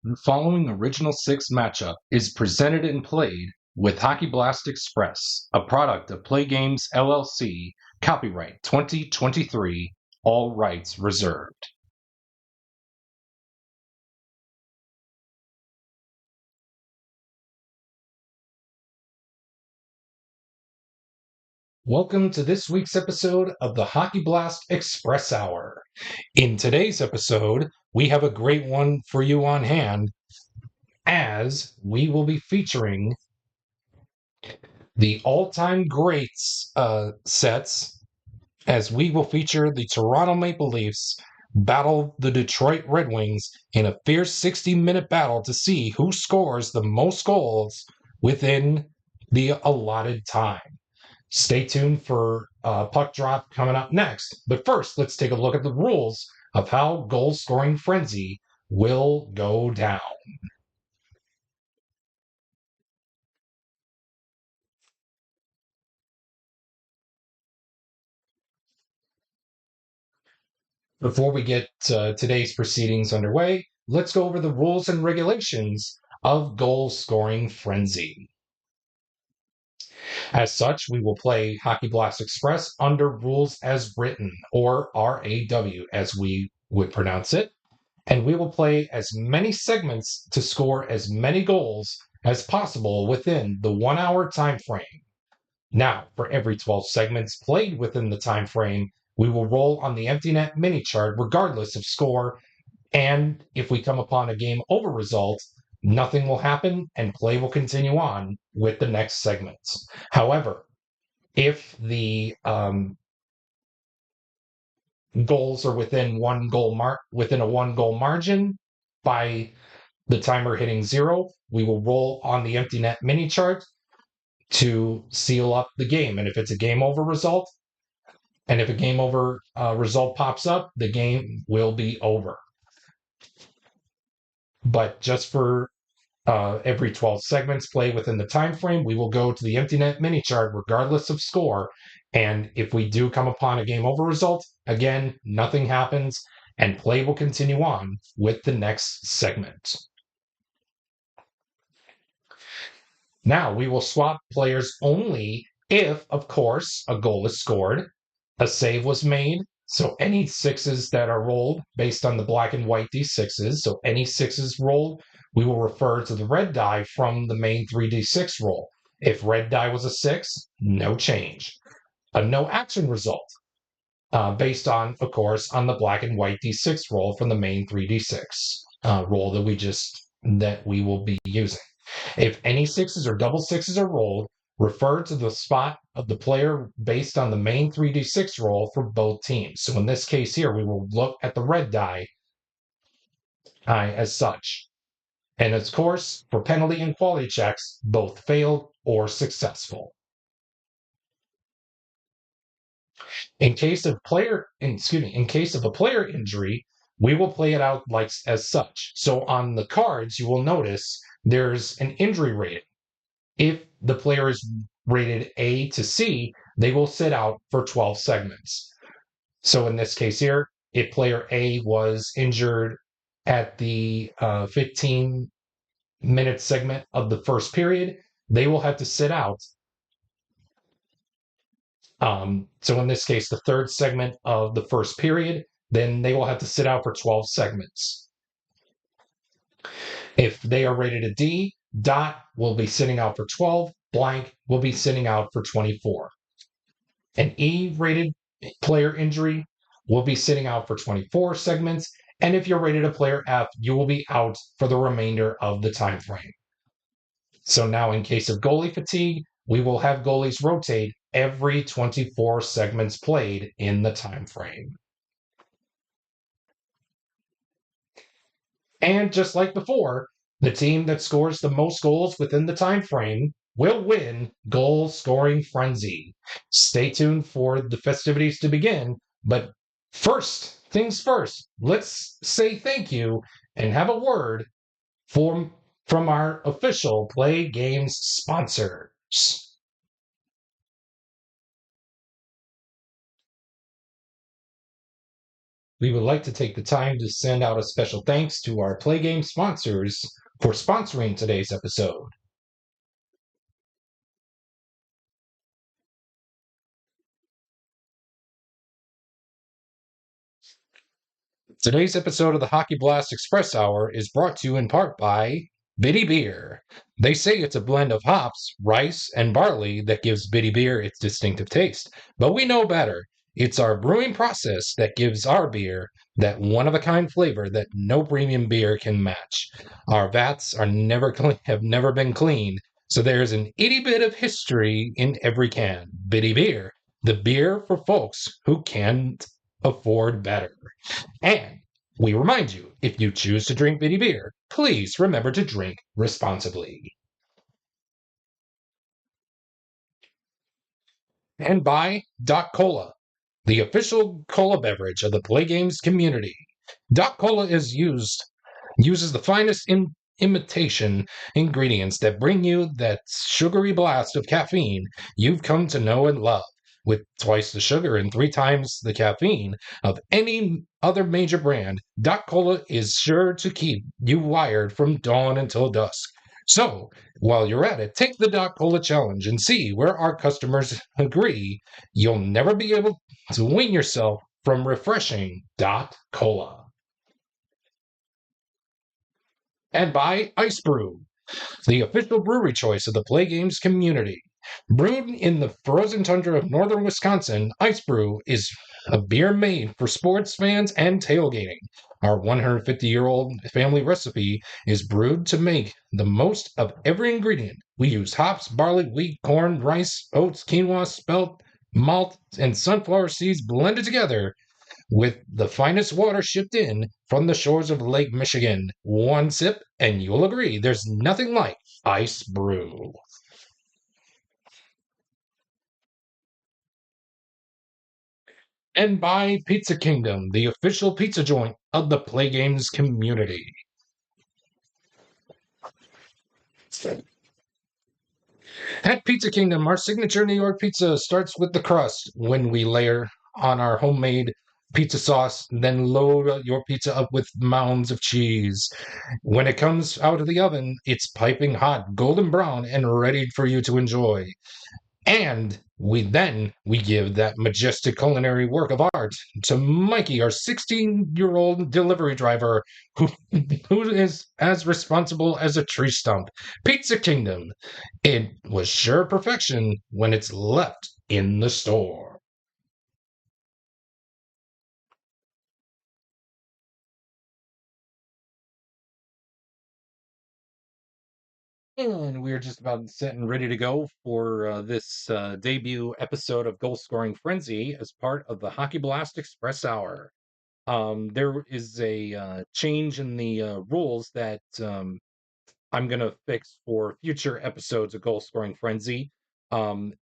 The following Original Six matchup is presented and played with Hockey Blast Express, a product of Play Games LLC, copyright 2023, all rights reserved. Welcome to this week's episode of the Hockey Blast Express Hour. In today's episode, we have a great one for you on hand, as we will be featuring the all-time greats sets, as we will feature the Toronto Maple Leafs battle the Detroit Red Wings in a fierce 60-minute battle to see who scores the most goals within the allotted time. Stay tuned for Puck Drop coming up next. But first, let's take a look at the rules of how Goal Scoring Frenzy will go down. Before we get today's proceedings underway, let's go over the rules and regulations of Goal Scoring Frenzy. As such, we will play Hockey Blast Express under rules as written, or R.A.W. as we would pronounce it, and we will play as many segments to score as many goals as possible within the 1 hour time frame. Now, for every 12 segments played within the time frame, we will roll on the empty net mini chart regardless of score, and if we come upon a game over result, nothing will happen and play will continue on with the next segments. However, if the goals are within within a 1 goal margin by the timer hitting 0, we will roll on the empty net mini chart to seal up the game. And if it's a game over result, and if a game over result pops up, the game will be over. But just for every 12 segments play within the time frame, we will go to the empty net mini chart regardless of score. And if we do come upon a game over result, again, nothing happens and play will continue on with the next segment. Now we will swap players only if, of course, a goal is scored, a save was made. So any sixes that are rolled based on the black and white D6s, so any sixes rolled, we will refer to the red die from the main 3d6 roll. If red die was a 6, no change. A no action result, based on, of course, on the black and white d6 roll from the main 3d6 roll that we will be using. If any sixes or double sixes are rolled, refer to the spot of the player based on the main 3d6 roll for both teams. So in this case here, we will look at the red die as such. And of course, for penalty and quality checks, both failed or successful. In case of a player injury, we will play it out like as such. So on the cards, you will notice there's an injury rating. If the player is rated A to C, they will sit out for 12 segments. So in this case here, if player A was injured at the 15-minute segment of the first period, they will have to sit out. So in this case, the third segment of the first period, then they will have to sit out for 12 segments. If they are rated a D, dot will be sitting out for 12, blank will be sitting out for 24. An E-rated player injury will be sitting out for 24 segments, and if you're rated a player F, you will be out for the remainder of the time frame. So now in case of goalie fatigue, we will have goalies rotate every 24 segments played in the time frame. And just like before, the team that scores the most goals within the time frame will win Goal Scoring Frenzy. Stay tuned for the festivities to begin, but first things first, let's say thank you and have a word from our official Play Games sponsors. we would like to take the time to send out a special thanks to our play game sponsors for sponsoring today's episode. Today's episode of the Hockey Blast Express Hour is brought to you in part by Bitty Beer. They say it's a blend of hops, rice, and barley that gives Bitty Beer its distinctive taste. But we know better. It's our brewing process that gives our beer that one-of-a-kind flavor that no premium beer can match. Our vats are have never been cleaned, so there's an itty bit of history in every can. Bitty Beer, the beer for folks who can't afford better. And we remind you, if you choose to drink bitty beer, please remember to drink responsibly. And by Doc Cola, the official cola beverage of the Play Games community. Doc Cola uses the finest imitation ingredients that bring you that sugary blast of caffeine you've come to know and love. With twice the sugar and three times the caffeine of any other major brand, Doc Cola is sure to keep you wired from dawn until dusk. So, while you're at it, take the Doc Cola challenge and see where our customers agree you'll never be able to wean yourself from refreshing Dot Cola. And by Ice Brew, the official brewery choice of the Play Games community. Brewed in the frozen tundra of northern Wisconsin, Ice Brew is a beer made for sports fans and tailgating. Our 150-year-old family recipe is brewed to make the most of every ingredient. We use hops, barley, wheat, corn, rice, oats, quinoa, spelt, malt, and sunflower seeds blended together with the finest water shipped in from the shores of Lake Michigan. One sip, and you'll agree there's nothing like Ice Brew. And by Pizza Kingdom, the official pizza joint of the Play Games community. At Pizza Kingdom, our signature New York pizza starts with the crust when we layer on our homemade pizza sauce, then load your pizza up with mounds of cheese. When it comes out of the oven, it's piping hot, golden brown, and ready for you to enjoy. And we give that majestic culinary work of art to Mikey, our 16-year-old delivery driver, who, who is as responsible as a tree stump. Pizza Kingdom. It was sure perfection when it's left in the store. And we're just about set and ready to go for this debut episode of Goal Scoring Frenzy as part of the Hockey Blast Express Hour. There is a change in the rules that I'm gonna fix for future episodes of Goal Scoring Frenzy.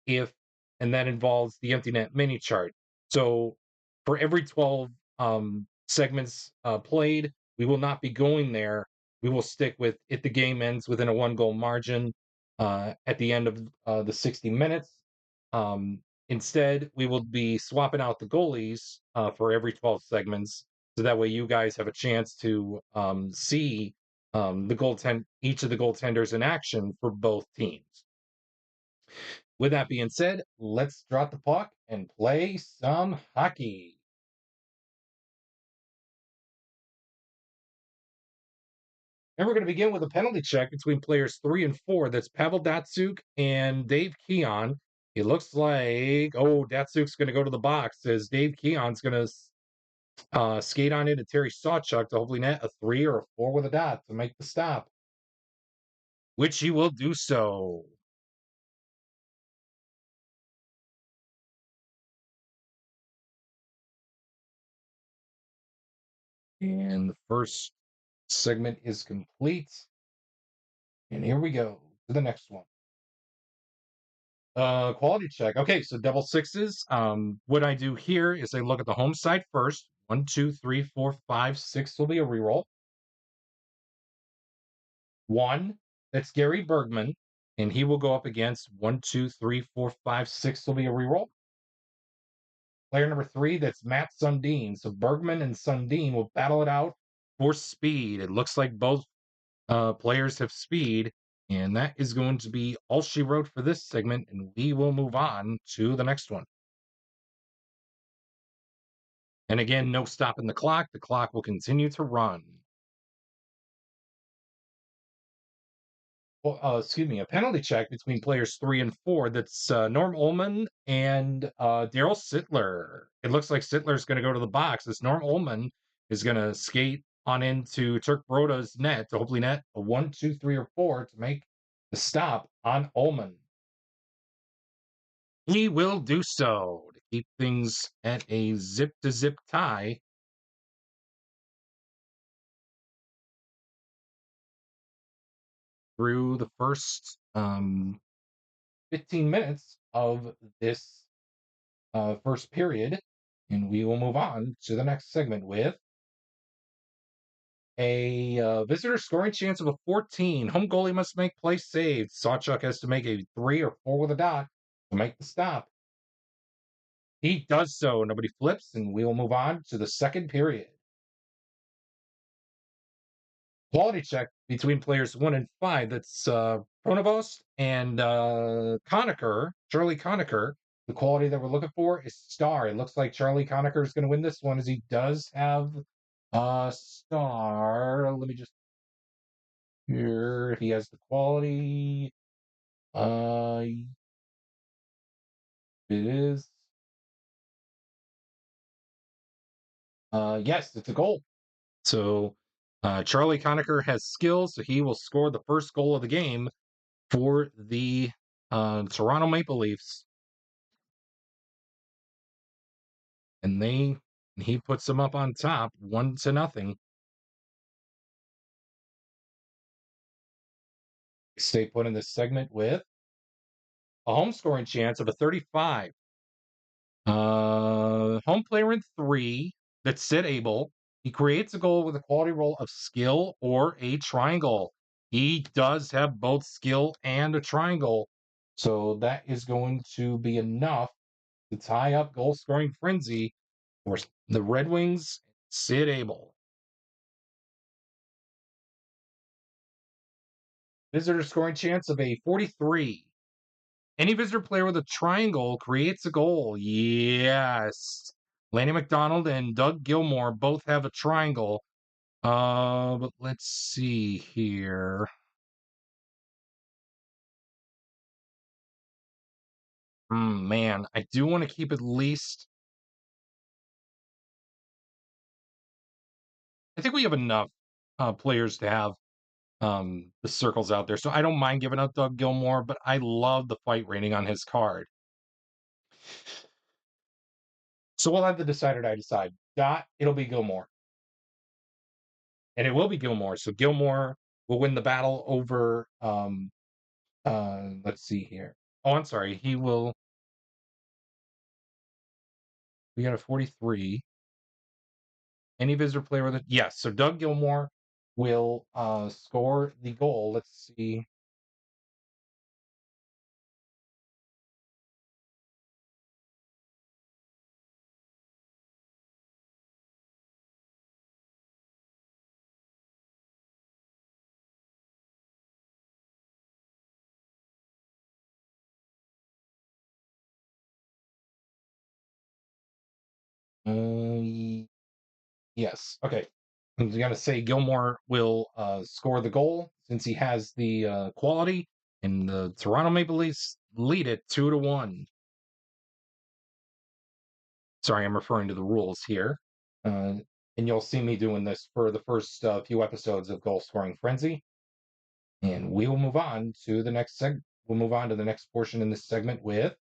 If and that involves the empty net mini chart. So for every 12 segments played, we will not be going there. We will stick with if the game ends within a one goal margin at the end of the 60 minutes. Instead, we will be swapping out the goalies for every 12 segments. So that way you guys have a chance to see each of the goaltenders in action for both teams. With that being said, let's drop the puck and play some hockey. And we're going to begin with a penalty check between players 3 and 4. That's Pavel Datsuk and Dave Keon. It looks like, Datsuk's going to go to the box as Dave Keon's going to skate on into Terry Sawchuk to hopefully net a 3 or a 4 with a dot to make the stop, which he will do so. And the first segment is complete. And here we go to the next one. Quality check. Okay, so double sixes. What I do here is I look at the home side first. 1, 2, 3, 4, 5, 6 will be a reroll. 1, that's Gary Bergman, and he will go up against 1, 2, 3, 4, 5, 6 will be a reroll. player number 3, that's Matt Sundin. So Bergman and Sundin will battle it out for speed. It looks like both players have speed, and that is going to be all she wrote for this segment, and we will move on to the next one. And again, no stopping the clock. The clock will continue to run. Well, excuse me, a penalty check between players 3 and 4. That's Norm Ullman and Daryl Sittler. It looks like Sittler's going to go to the box as Norm Ullman is going to skate on into Turk Broda's net to hopefully net a 1, 2, 3, or 4 to make the stop on Ullman. He will do so to keep things at a zip to zip tie. Through the first 15 minutes of this first period, and we will move on to the next segment with a visitor scoring chance of a 14. Home goalie must make play saved. Sawchuk has to make a 3 or 4 with a dot to make the stop. He does so. Nobody flips, and we will move on to the second period. Quality check between players 1 and 5. That's Pronovost and Conacher, Charlie Conacher. The quality that we're looking for is star. It looks like Charlie Conacher is going to win this one as he does have star. Let me just here. He has the quality. It is. Yes, it's a goal. So Charlie Conacher has skills, so he will score the first goal of the game for the Toronto Maple Leafs. And he puts them up on top 1-0. Stay put in this segment with a home scoring chance of a 35. Home player in 3, that's Sid Abel. He creates a goal with a quality roll of skill or a triangle. He does have both skill and a triangle. So that is going to be enough to tie up goal scoring frenzy for the Red Wings, Sid Abel. Visitor scoring chance of a 43. Any visitor player with a triangle creates a goal. Yes. Lanny McDonald and Doug Gilmore both have a triangle. But let's see here. Man, I do want to keep at least. I think we have enough players to have the circles out there. So I don't mind giving up Doug Gilmore, but I love the fight rating on his card. So we'll have the decider I decide. Dot, it'll be Gilmore. And it will be Gilmore. So Gilmore will win the battle over let's see here. Oh, I'm sorry. We got a 43. Any visitor player with it? Yes. So Doug Gilmore will score the goal. Let's see. Yes. Okay. I'm gonna say Gilmore will score the goal since he has the quality, and the Toronto Maple Leafs lead it 2-1. Sorry, I'm referring to the rules here, and you'll see me doing this for the first few episodes of Goal Scoring Frenzy, and we will move on to the next We'll move on to the next portion in this segment with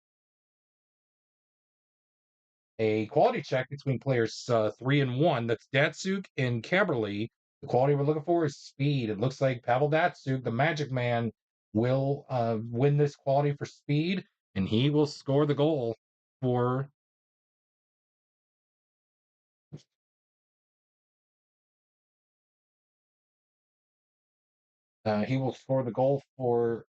a quality check between players 3 and 1. That's Datsuk and Caberly. The quality we're looking for is speed. It looks like Pavel Datsuk, the Magic Man, will win this quality for speed, and he will score the goal for. He will score the goal for.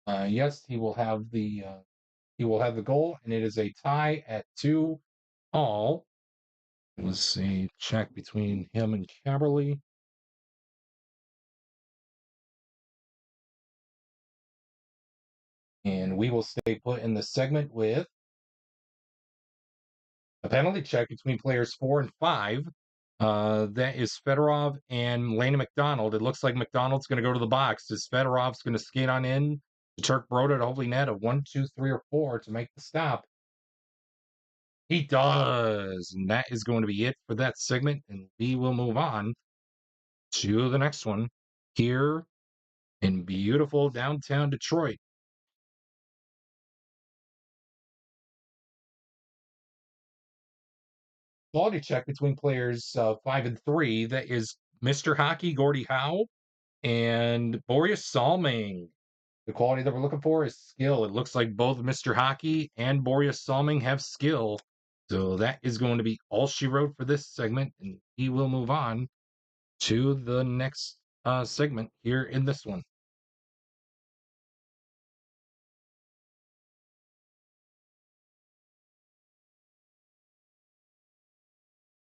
Yes, he will have the goal, and it is a tie at 2-all. Let's see, check between him and Caberly. And we will stay put in the segment with a penalty check between players 4 and 5. That is Fedorov and Laney McDonald. It looks like McDonald's going to go to the box. As Fedorov's going to skate on in to Turk Broda to hopefully net a 1, 2, 3, or 4 to make the stop. He does. And that is going to be it for that segment. And we will move on to the next one here in beautiful downtown Detroit. Quality check between players 5 and 3. That is Mr. Hockey, Gordie Howe, and Boreas Salming. The quality that we're looking for is skill. It looks like both Mr. Hockey and Boreas Salming have skill. So that is going to be all she wrote for this segment. And we will move on to the next segment here in this one.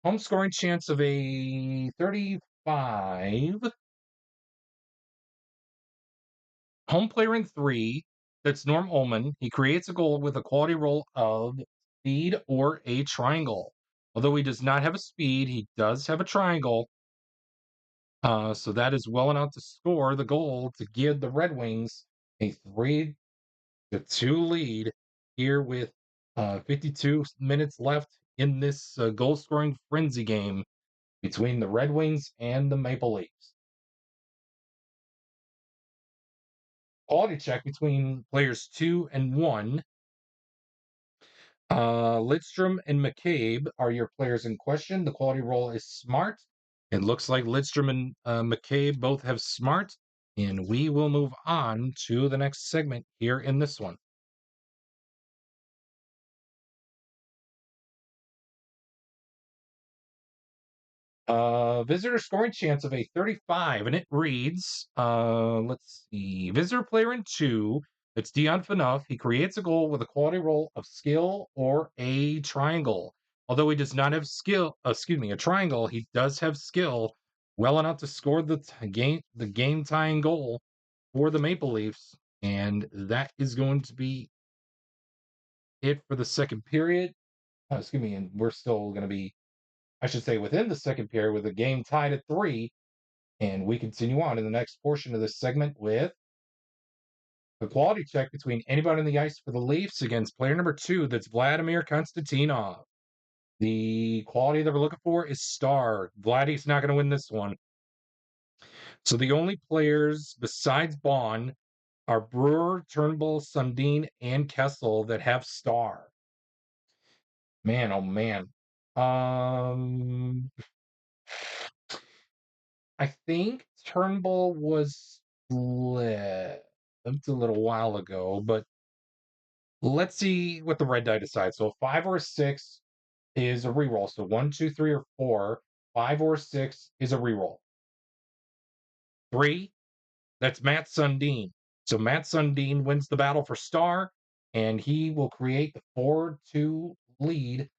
Home scoring chance of a 35. Home player in 3. That's Norm Ullman. He creates a goal with a quality roll of speed or a triangle. Although he does not have a speed, he does have a triangle. So that is well enough to score the goal to give the Red Wings a 3-2 lead here with 52 minutes left in this goal scoring frenzy game between the Red Wings and the Maple Leafs. Quality check between players 2 and 1. Lidstrom and McCabe are your players in question. The quality roll is smart. It looks like Lidstrom and McCabe both have smart. And we will move on to the next segment here in this one. Visitor scoring chance of a 35, and it reads, let's see, visitor player in 2. It's Dion Phaneuf. He creates a goal with a quality roll of skill or a triangle. Although he does not have skill, a triangle, he does have skill well enough to score the game tying goal for the Maple Leafs, and that is going to be it for the second period. And we're still going to be, I should say, within the second period with the game tied at 3. And we continue on in the next portion of this segment with the quality check between anybody on the ice for the Leafs against player number 2. That's Vladimir Konstantinov. The quality that we're looking for is star. Vladdy's not going to win this one. So the only players besides Bond are Brewer, Turnbull, Sundin, and Kessel that have star. Man, oh man. I think Turnbull was split. It's a little while ago, but let's see what the red die decides. So a 5 or a 6 is a reroll. So 1, 2, 3, or 4. 5 or 6 is a reroll. 3, that's Matt Sundin. So Matt Sundin wins the battle for star, and he will create the 4-2 lead.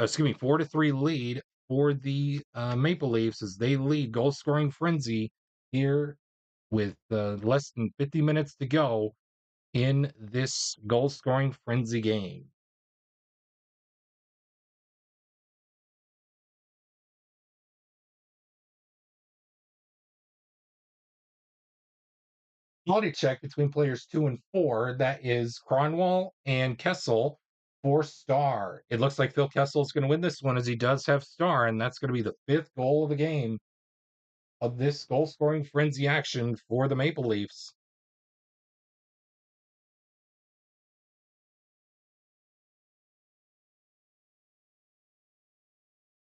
4-3 lead for the Maple Leafs as they lead goal scoring frenzy here with less than 50 minutes to go in this goal scoring frenzy game. Quality check between players 2 and 4. That is Cronwall and Kessel for star. It looks like Phil Kessel is going to win this one as he does have star, and that's going to be the 5th goal of the game of this goal scoring frenzy action for the Maple Leafs.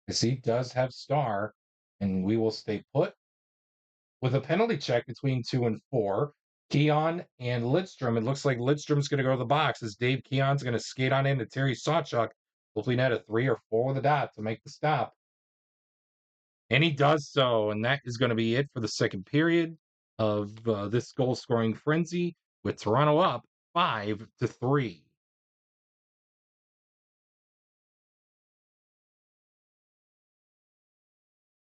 As he does have star, and we will stay put with a penalty check between 2 and 4. Keon and Lidstrom. It looks like Lidstrom's going to go to the box as Dave Keon's going to skate on into Terry Sawchuk. Hopefully, net a 3 or 4 with a dot to make the stop. And he does so, and that is going to be it for the second period of this goal scoring frenzy with Toronto up 5-3.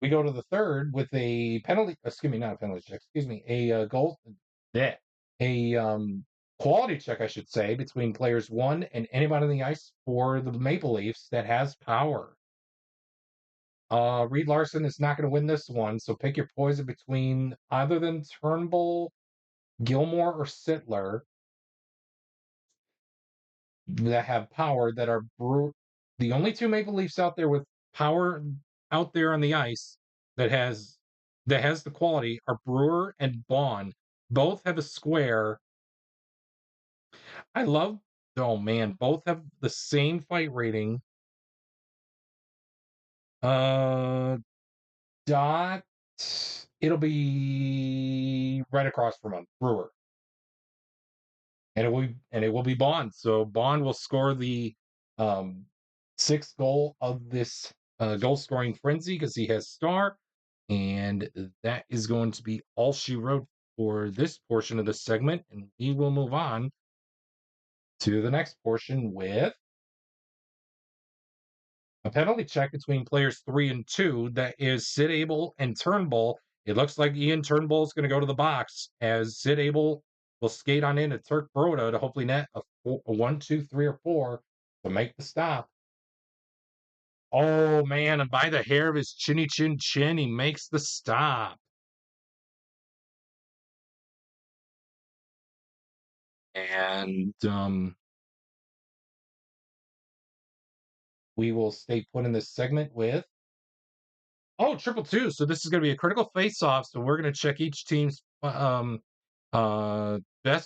We go to the third with a penalty. Excuse me, not a penalty check. Excuse me, a goal. Yeah, a quality check, I should say, between players one and anybody on the ice for the Maple Leafs that has power. Reed Larson is not going to win this one, so pick your poison between either than Turnbull, Gilmore, or Sittler that have power that are the only two Maple Leafs out there with power out there on the ice that has the quality are Brewer and Bond. Both have a square. I love oh man, both have the same fight rating. Uh Dot it'll be right across from him, Brewer. And it will be Bond. So Bond will score the um, sixth goal of this goal scoring frenzy because he has star, and that is going to be all she wrote for this portion of the segment. And we will move on to the next portion with a penalty check between players 3 and 2. That is Sid Abel and Turnbull. It looks like Ian Turnbull is going to go to the box as Sid Abel will skate on in to Turk Broda to hopefully net a 1, 2, 3, or 4 to make the stop. Oh man, and by the hair of his chinny chin chin, he makes the stop. And we will stay put in this segment with triple two. So this is going to be a critical face-off. So we're going to check each team's best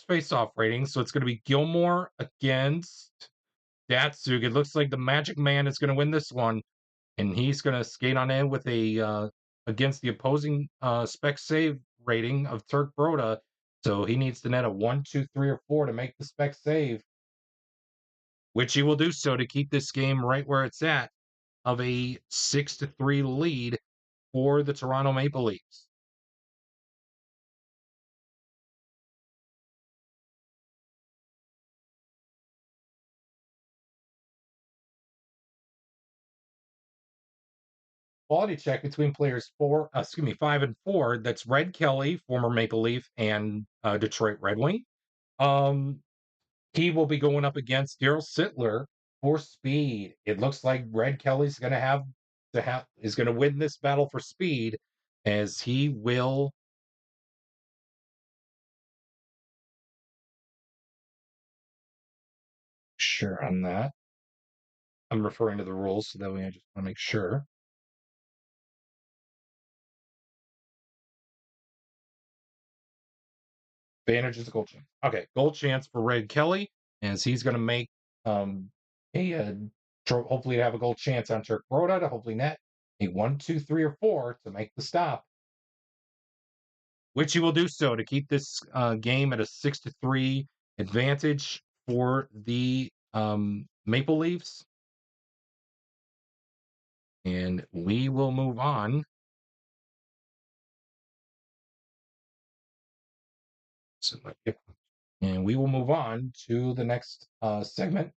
face-off rating. So it's going to be Gilmore against Datsuk. It looks like the Magic Man is going to win this one, and he's going to skate on in with a against the opposing spec save rating of Turk Broda. So he needs to net a 1, 2, 3, or 4 to make the spec save, which he will do so to keep this game right where it's at of a 6-3 lead for the Toronto Maple Leafs. Quality check between players 5 and 4. That's Red Kelly, former Maple Leaf and Detroit Red Wing. He will be going up against Daryl Sittler for speed. It looks like Red Kelly's going to win this battle for speed, as he will. Sure on that. I'm referring to the rules, so that way I just want to make sure. Advantage is a goal chance. Okay, goal chance for Red Kelly, as he's going to make a hopefully have a goal chance on Turk Broda to hopefully net a 1, 2, 3, or 4 to make the stop, which he will do so to keep this game at a 6-3 advantage for the Maple Leafs. And we will move on. And we will move on to the next segment.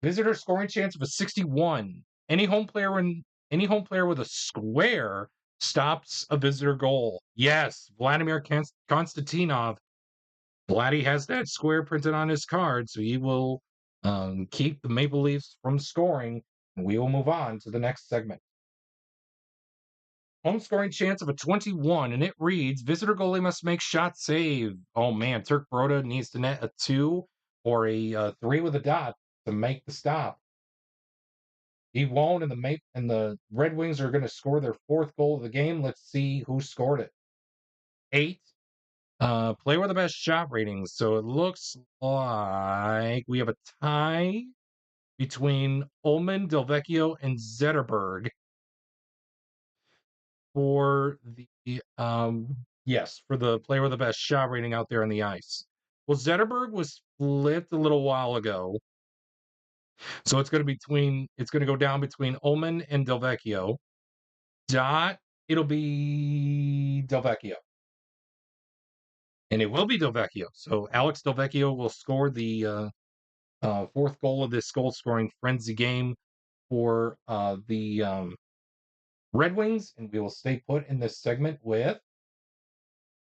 Visitor scoring chance of a 61. Any home player with a square stops a visitor goal. Yes, Vladimir Konstantinov. Vladdy has that square printed on his card, so he will keep the Maple Leafs from scoring. And we will move on to the next segment. Home scoring chance of a 21, and it reads, visitor goalie must make shot save. Oh man, Turk Broda needs to net a 2 or a 3 with a dot to make the stop. He won't, and the Red Wings are going to score their 4th goal of the game. Let's see who scored it. 8. Player with the best shot ratings. So it looks like we have a tie between Ullman, Delvecchio, and Zetterberg for the for the player with the best shot rating out there on the ice. Well, Zetterberg was flipped a little while ago, so it's going to go down between Ullman and Delvecchio. Dot, it'll be Delvecchio. And it will be Delvecchio. So Alex Delvecchio will score the fourth goal of this goal scoring frenzy game for the Red Wings. And we will stay put in this segment with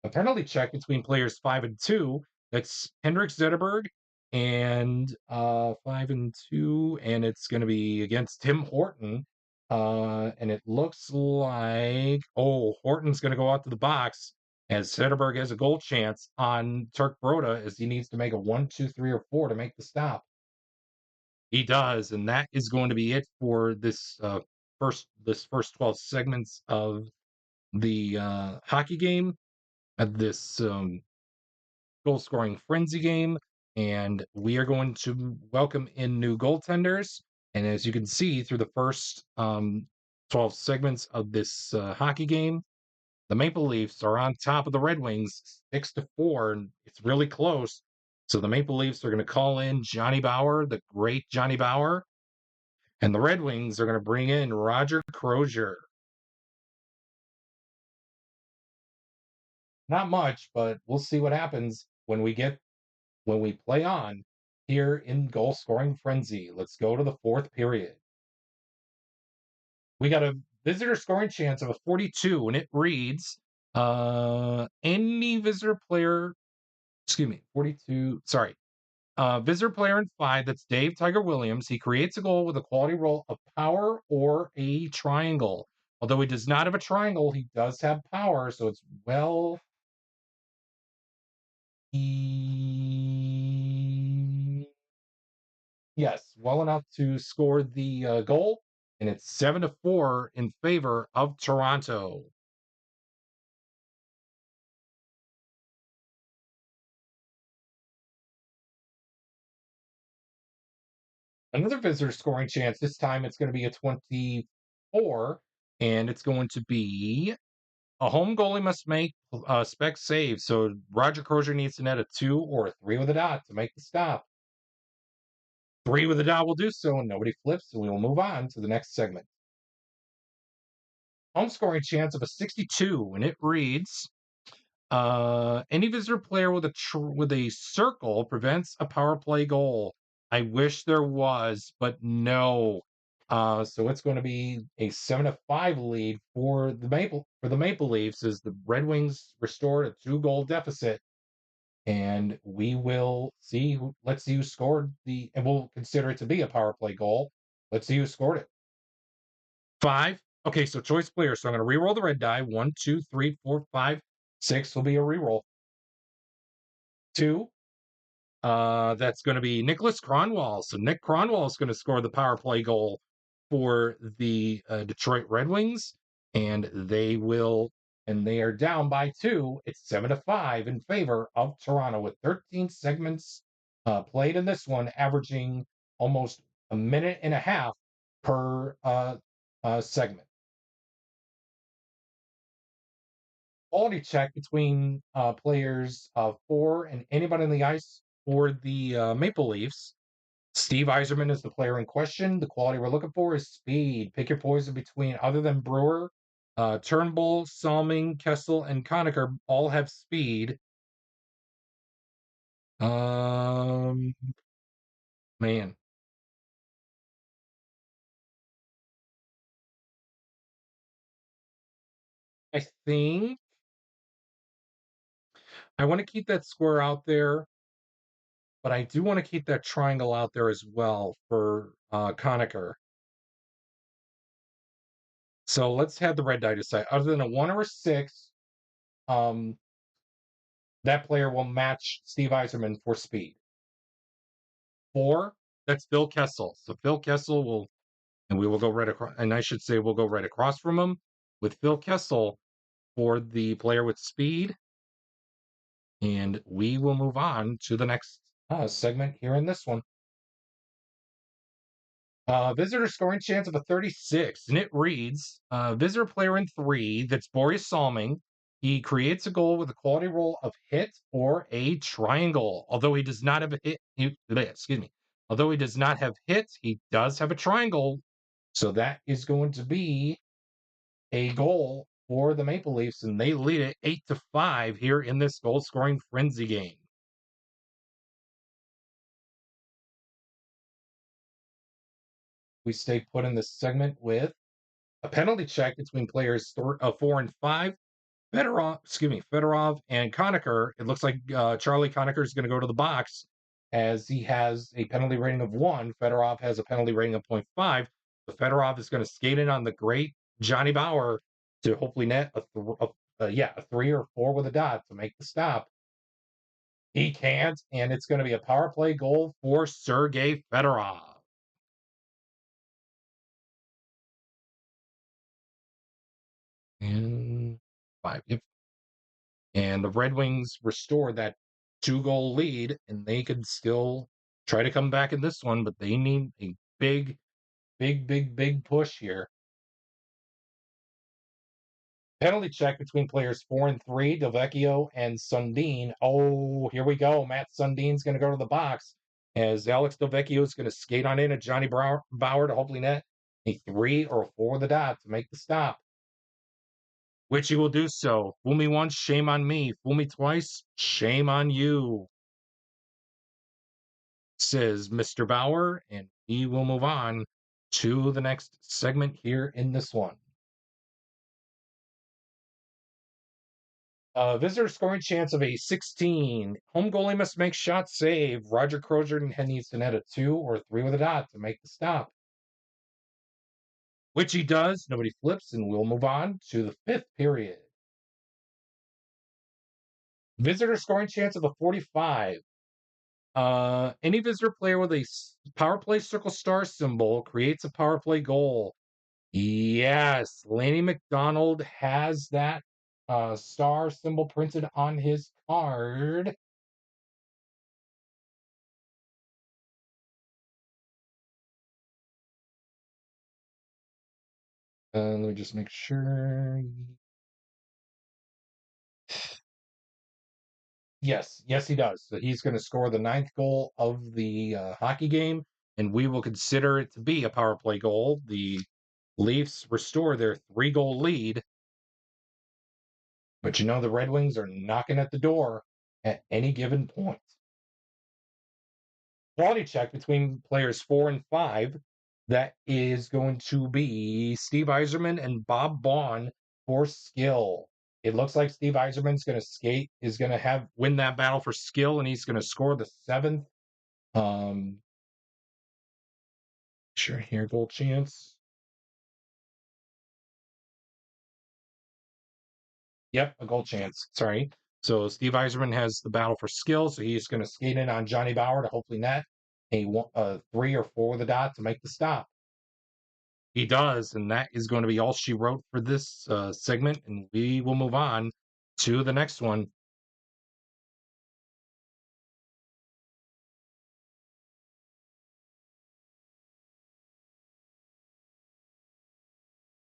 a penalty check between players 5 and 2. That's Henrik Zetterberg and 5 and 2, and it's going to be against Tim Horton. And it looks like Horton's going to go out to the box as Zetterberg has a goal chance on Turk Broda as he needs to make a 1, 2, 3, or 4 to make the stop. He does, and that is going to be it for this first 12 segments of the hockey game at this goal scoring frenzy game. And we are going to welcome in new goaltenders. And as you can see through the first 12 segments of this hockey game, the Maple Leafs are on top of the Red Wings 6-4, and it's really close. So the Maple Leafs are going to call in Johnny Bower, the great Johnny Bower, and the Red Wings are going to bring in Roger Crozier. Not much, but we'll see what happens when we play on here in goal scoring frenzy. Let's go to the fourth period. We got a visitor scoring chance of a 42, and it reads any visitor player, 42, sorry. Visitor player in 5, that's Dave Tiger Williams. He creates a goal with a quality roll of power or a triangle. Although he does not have a triangle, he does have power, so it's yes, well enough to score the goal, and it's 7-4 in favor of Toronto. Another visitor scoring chance. This time it's going to be a 24, and it's going to be a home goalie must make spec save. So Roger Crozier needs to net a 2 or a 3 with a dot to make the stop. 3 with a dot will do so, and nobody flips, so we will move on to the next segment. Home scoring chance of a 62, and it reads any visitor player with a circle prevents a power play goal. I wish there was, but no. So it's going to be a 7-5 lead for the Maple Leafs as the Red Wings restored a 2-goal deficit. And we will see let's see who scored and we'll consider it to be a power play goal. Let's see who scored it. 5. Okay, so choice player. So I'm going to re-roll the red die. 1, 2, 3, 4, 5, 6 will be a re-roll. 2. That's going to be Nicholas Kronwall. So Nick Kronwall is going to score the power play goal for the Detroit Red Wings, and they are down by 2. It's 7-5 in favor of Toronto with 13 segments played in this one, averaging almost a minute and a half per segment. Quality check between players 4 and anybody on the ice for the Maple Leafs. Steve Yzerman is the player in question. The quality we're looking for is speed. Pick your poison between, other than Brewer, Turnbull, Salming, Kessel, and Conacher all have speed. Man. I think I want to keep that square out there, but I do want to keep that triangle out there as well for Conacher. So let's have the red die decide. Other than a 1 or a 6, that player will match Steve Yzerman for speed. 4, that's Phil Kessel. So Phil Kessel we will go right across, and I should say we'll go right across from him with Phil Kessel for the player with speed. And we will move on to the next segment here in this one. Visitor scoring chance of a 36, and it reads visitor player in 3, that's Boris Salming. He creates a goal with a quality roll of hit or a triangle. Although he does not have a hit, Although he does not have hit, he does have a triangle. So that is going to be a goal for the Maple Leafs, and they lead it 8-5 here in this goal scoring frenzy game. We stay put in this segment with a penalty check between players 4 and 5. Fedorov and Conacher. It looks like Charlie Conacher is going to go to the box as he has a penalty rating of 1. Fedorov has a penalty rating of 0.5. But Fedorov is going to skate in on the great Johnny Bauer to hopefully net a 3 or 4 with a dot to make the stop. He can't, and it's going to be a power play goal for Sergei Fedorov. And 5. Yep. And the Red Wings restore that 2-goal lead, and they could still try to come back in this one, but they need a big push here. Penalty check between players 4 and 3, Delvecchio and Sundin. Oh, here we go. Matt Sundin's going to go to the box as Alex Delvecchio is going to skate on in at Johnny Bauer to hopefully net a 3 or 4 with a dot to make the stop. Which he will do so. Fool me once, shame on me. Fool me twice, shame on you, says Mr. Bauer, and he will move on to the next segment here in this one. Visitor scoring chance of a 16. Home goalie must make shot save. Roger Crozier needs to net a 2 or 3 with a dot to make the stop. Which he does. Nobody flips, and we'll move on to the 5th period. Visitor scoring chance of a 45. Any visitor player with a power play circle star symbol creates a power play goal. Yes, Lanny McDonald has that star symbol printed on his card. Let me just make sure. Yes, he does. So he's going to score the 9th goal of the hockey game, and we will consider it to be a power play goal. The Leafs restore their 3-goal lead. But the Red Wings are knocking at the door at any given point. Quality check between players 4 and 5. That is going to be Steve Yzerman and Bob Vaughn for skill. It looks like Steve Yzerman's going to win that battle for skill, and he's going to score the 7th. Sure, here, goal chance. Yep, a goal chance. Sorry. So Steve Yzerman has the battle for skill, so he's going to skate in on Johnny Bauer to hopefully net a 3 or 4 with a dot to make the stop. He does, and that is going to be all she wrote for this segment, and we will move on to the next one.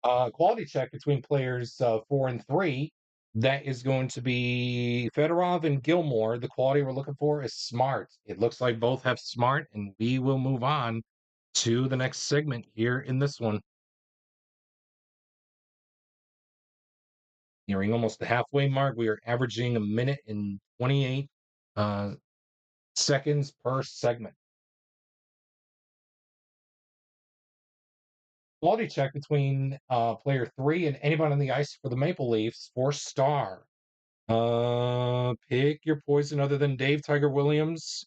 Quality check between players 4 and 3. That is going to be Fedorov and Gilmore. The quality we're looking for is smart. It looks like both have smart, and we will move on to the next segment here in this one. Nearing almost the halfway mark. We are averaging a minute and 28 seconds per segment. Quality check between player 3 and anyone on the ice for the Maple Leafs for star. Pick your poison other than Dave Tiger Williams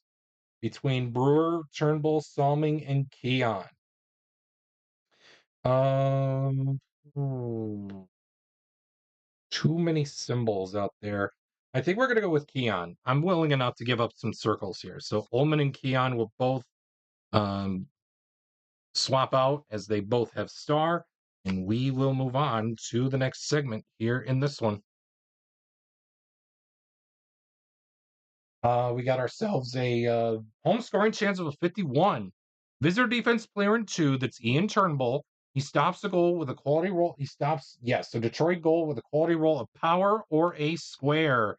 between Brewer, Turnbull, Salming, and Keon. Hmm, too many symbols out there. I think we're going to go with Keon. I'm willing enough to give up some circles here. So Ullman and Keon will both swap out as they both have star, and we will move on to the next segment here in this one. We got ourselves a home scoring chance of a 51. Visitor defense player in 2, that's Ian Turnbull. He stops the goal with a quality roll. So Detroit goal with a quality roll of power or a square.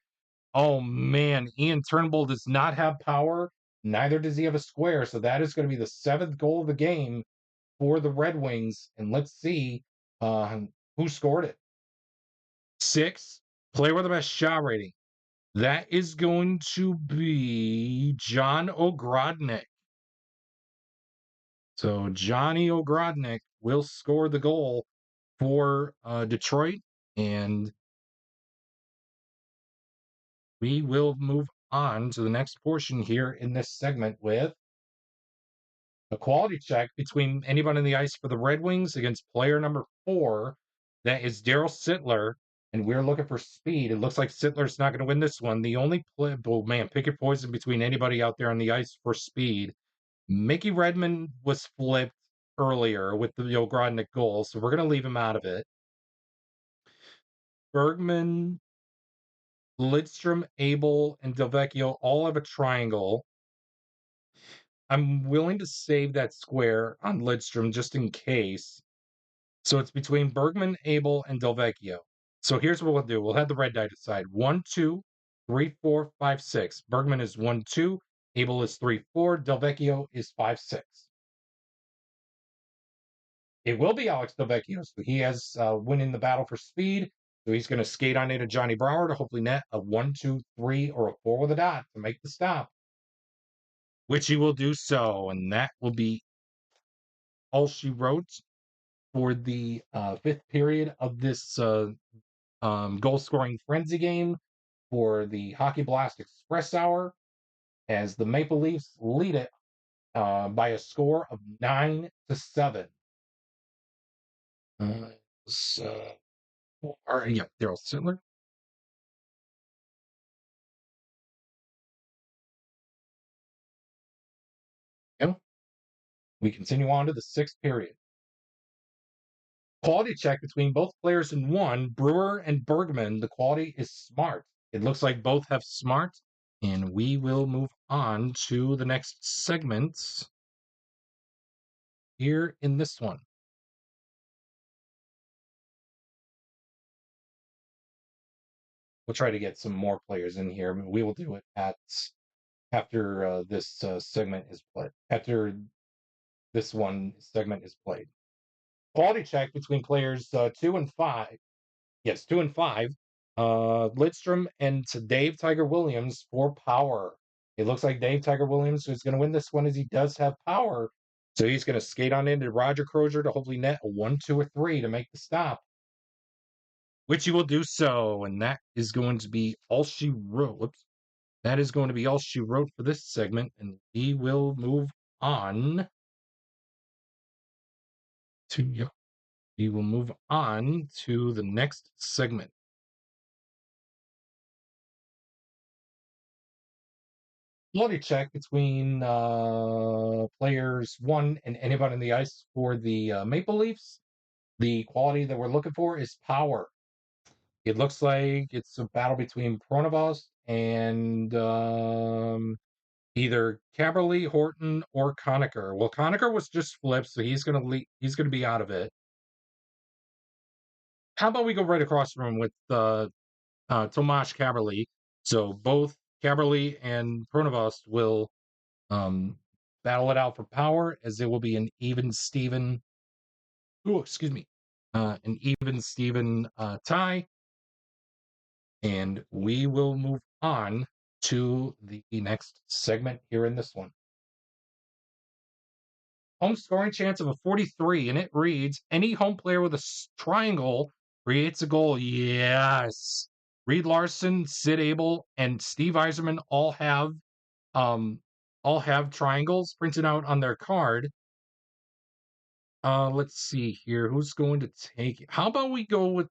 Oh man, Ian Turnbull does not have power. Neither does he have a square. So that is going to be the 7th goal of the game for the Red Wings. And let's see who scored it. 6, player with the best shot rating. That is going to be John Ogrodnik. So Johnny Ogrodnik will score the goal for Detroit, and we will move on to the next portion here in this segment with a quality check between anybody on the ice for the Red Wings against player number 4. That is Daryl Sittler, and we're looking for speed. It looks like Sittler's not going to win this one. The only play, oh man, pick your poison between anybody out there on the ice for speed. Mickey Redmond was flipped earlier with the Ogrodnik goal, so we're going to leave him out of it. Bergman, Lidstrom, Abel, and Delvecchio all have a triangle. I'm willing to save that square on Lidstrom just in case. So it's between Bergman, Abel, and Delvecchio. So here's what we'll do. We'll have the red die decide. 1, 2, 3, 4, 5, 6. Bergman is 1, 2. Abel is 3, 4. Delvecchio is 5, 6. It will be Alex Delvecchio. So he has winning the battle for speed. So he's going to skate on into Johnny Brower to hopefully net a 1, 2, 3, or a 4 with a dot to make the stop. Which he will do so. And that will be all she wrote for the 5th period of this goal scoring frenzy game for the Hockey Blast Express Hour as the Maple Leafs lead it by a score of 9-7. So, yeah, Daryl Sittler. Yeah. We continue on to the 6th period. Quality check between both players in one, Brewer and Bergman. The quality is smart. It looks like both have smart, and we will move on to the next segment here in this one. We'll try to get some more players in here. We will do it at after this segment is played. After this one segment is played. Quality check between players 2 and 5. Yes, 2 and 5. Lidstrom and Dave Tiger Williams for power. It looks like Dave Tiger Williams is going to win this one as he does have power. So he's going to skate on into Roger Crozier to hopefully net a 1, 2, or 3 to make the stop. Which he will do so. And that is going to be all she wrote. Whoops. That is going to be all she wrote for this segment. And we will move on to we will move on to the next segment. Quality check between players 1 and anybody on the ice for the Maple Leafs. The quality that we're looking for is power. It looks like it's a battle between Pronovost and either Caberly, Horton, or Conacher. Well, Conacher was just flipped, so he's gonna be out of it. How about we go right across the room with Tomasz Caberly? So both Caberly and Pronovost will battle it out for power, as it will be an even Steven. Oh, excuse me, an even Steven tie, and we will move on to the next segment here in this one. Home scoring chance of a 43, and it reads: any home player with a triangle creates a goal. Yes, Reed Larson, Sid Abel, and Steve Eiserman um all have triangles printed out on their card. Let's see here. Who's going to take it? How about we go with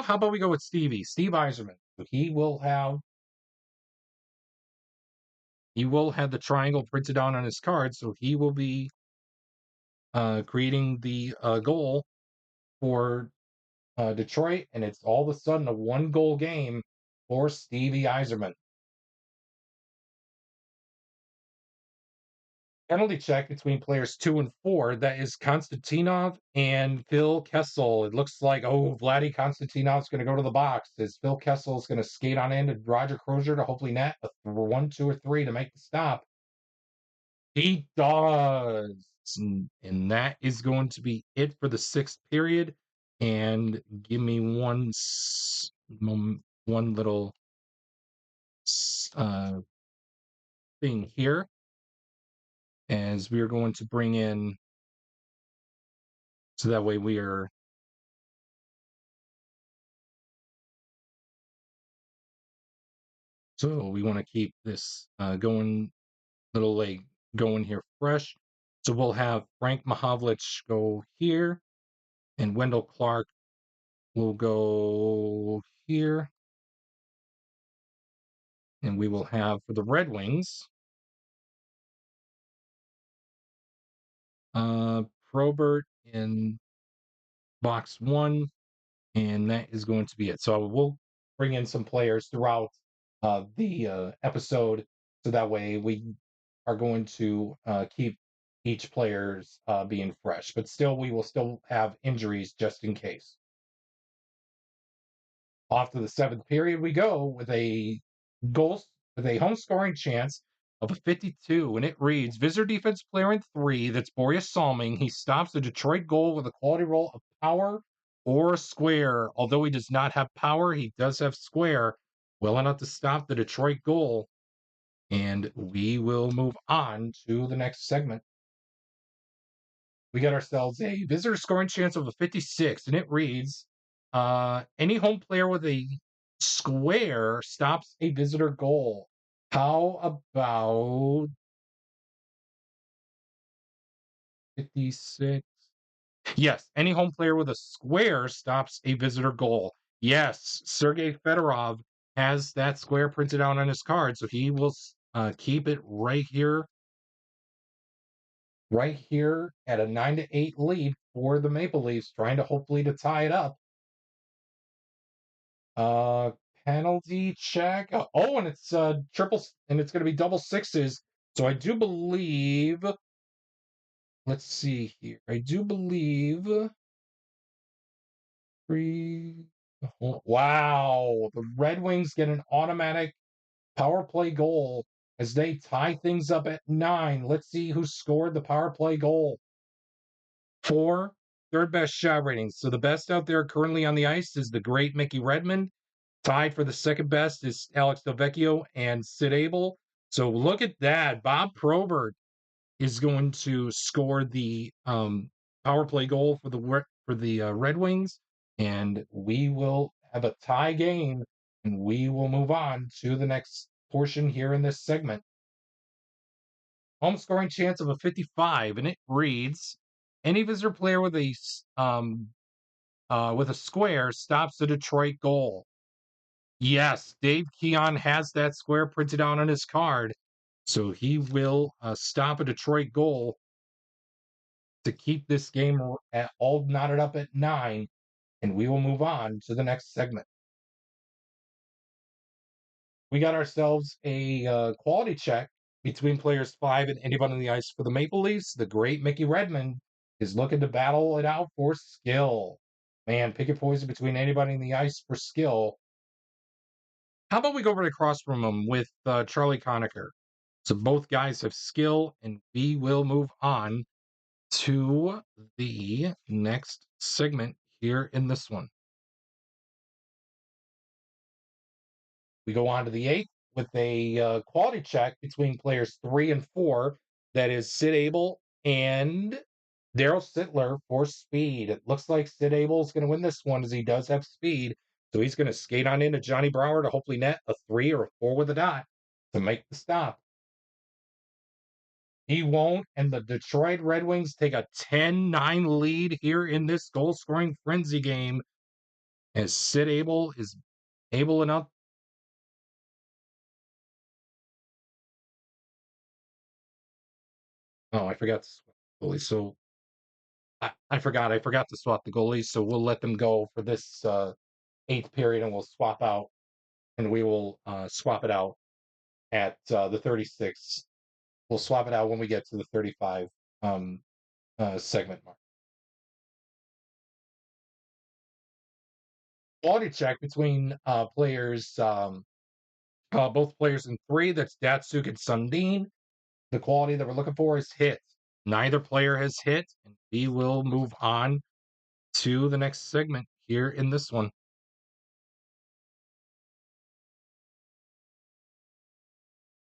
how about we go with Steve Eiserman. He will have the triangle printed out on his card, so he will be creating the goal for Detroit, and it's all of a sudden a 1-goal game for Stevie Eiserman. Penalty check between players 2 and 4. That is Konstantinov and Phil Kessel. It looks like, Vladdy Konstantinov's going to go to the box as Phil Kessel is going to skate on into Roger Crozier to hopefully net a 1, 2, or 3 to make the stop. He does. And that is going to be it for the 6th period. And give me one little uh, thing here, as we are going to bring in, so that way we are, so we want to keep this going, little like going here fresh. So we'll have Frank Mahavlich go here, and Wendell Clark will go here. And we will have, for the Red Wings, Probert in box 1, and that is going to be it. So we'll bring in some players throughout the episode, so that way we are going to keep each player's being fresh, but still we will still have injuries just in case. Off to the 7th period we go with a goal with a home scoring chance of a 52, and it reads: visitor defense player in 3, that's Boreas Salming. He stops the Detroit goal with a quality roll of power or square. Although he does not have power, he does have square, well enough to stop the Detroit goal. And we will move on to the next segment. We got ourselves a visitor scoring chance of a 56, and it reads: any home player with a square stops a visitor goal. How about 56? Yes, any home player with a square stops a visitor goal. Yes, Sergei Fedorov has that square printed out on his card, so he will keep it right here at a 9-8 lead for the Maple Leafs, trying to hopefully to tie it up. Uh, Penalty check. Oh, and it's triple, and it's going to be double sixes. So I do believe. Let's see here. I do believe three. Wow, the Red Wings get an automatic power play goal as they tie things up at 9. Let's see who scored the power play goal. 4, third best shot ratings. So the best out there currently on the ice is the great Mickey Redmond. Tied for the second best is Alex Delvecchio and Sid Abel. So look at that. Bob Probert is going to score the power play goal for the Red Wings, and we will have a tie game, and we will move on to the next portion here in this segment. Home scoring chance of a 55, and it reads: any visitor player with a square stops the Detroit goal. Yes, Dave Keon has that square printed out on his card, so he will stop a Detroit goal to keep this game all knotted up at 9, and we will move on to the next segment. We got ourselves a quality check between players 5 and anybody on the ice for the Maple Leafs. The great Mickey Redmond is looking to battle it out for skill. Man, pick your poison between anybody in the ice for skill. How about we go right across from him with Charlie Conacher? So both guys have skill, and we will move on to the next segment here in this one. We go on to the 8th with a quality check between players 3 and 4. That is Sid Abel and Daryl Sittler for speed. It looks like Sid Abel is going to win this one, as he does have speed. So he's going to skate on into Johnny Brower to hopefully net a 3 or a 4 with a dot to make the stop. He won't, and the Detroit Red Wings take a 10-9 lead here in this goal-scoring frenzy game, as Sid Abel is able enough. Oh, I forgot to swap the goalie. So I forgot to swap the goalies. So we'll let them go for this 8th period, and we'll swap out, and we will swap it out at the 36. We'll swap it out when we get to the 35 segment mark. Quality check between players, both players in 3. That's Datsuk and Sundin. The quality that we're looking for is hit. Neither player has hit, and we will move on to the next segment here in this one.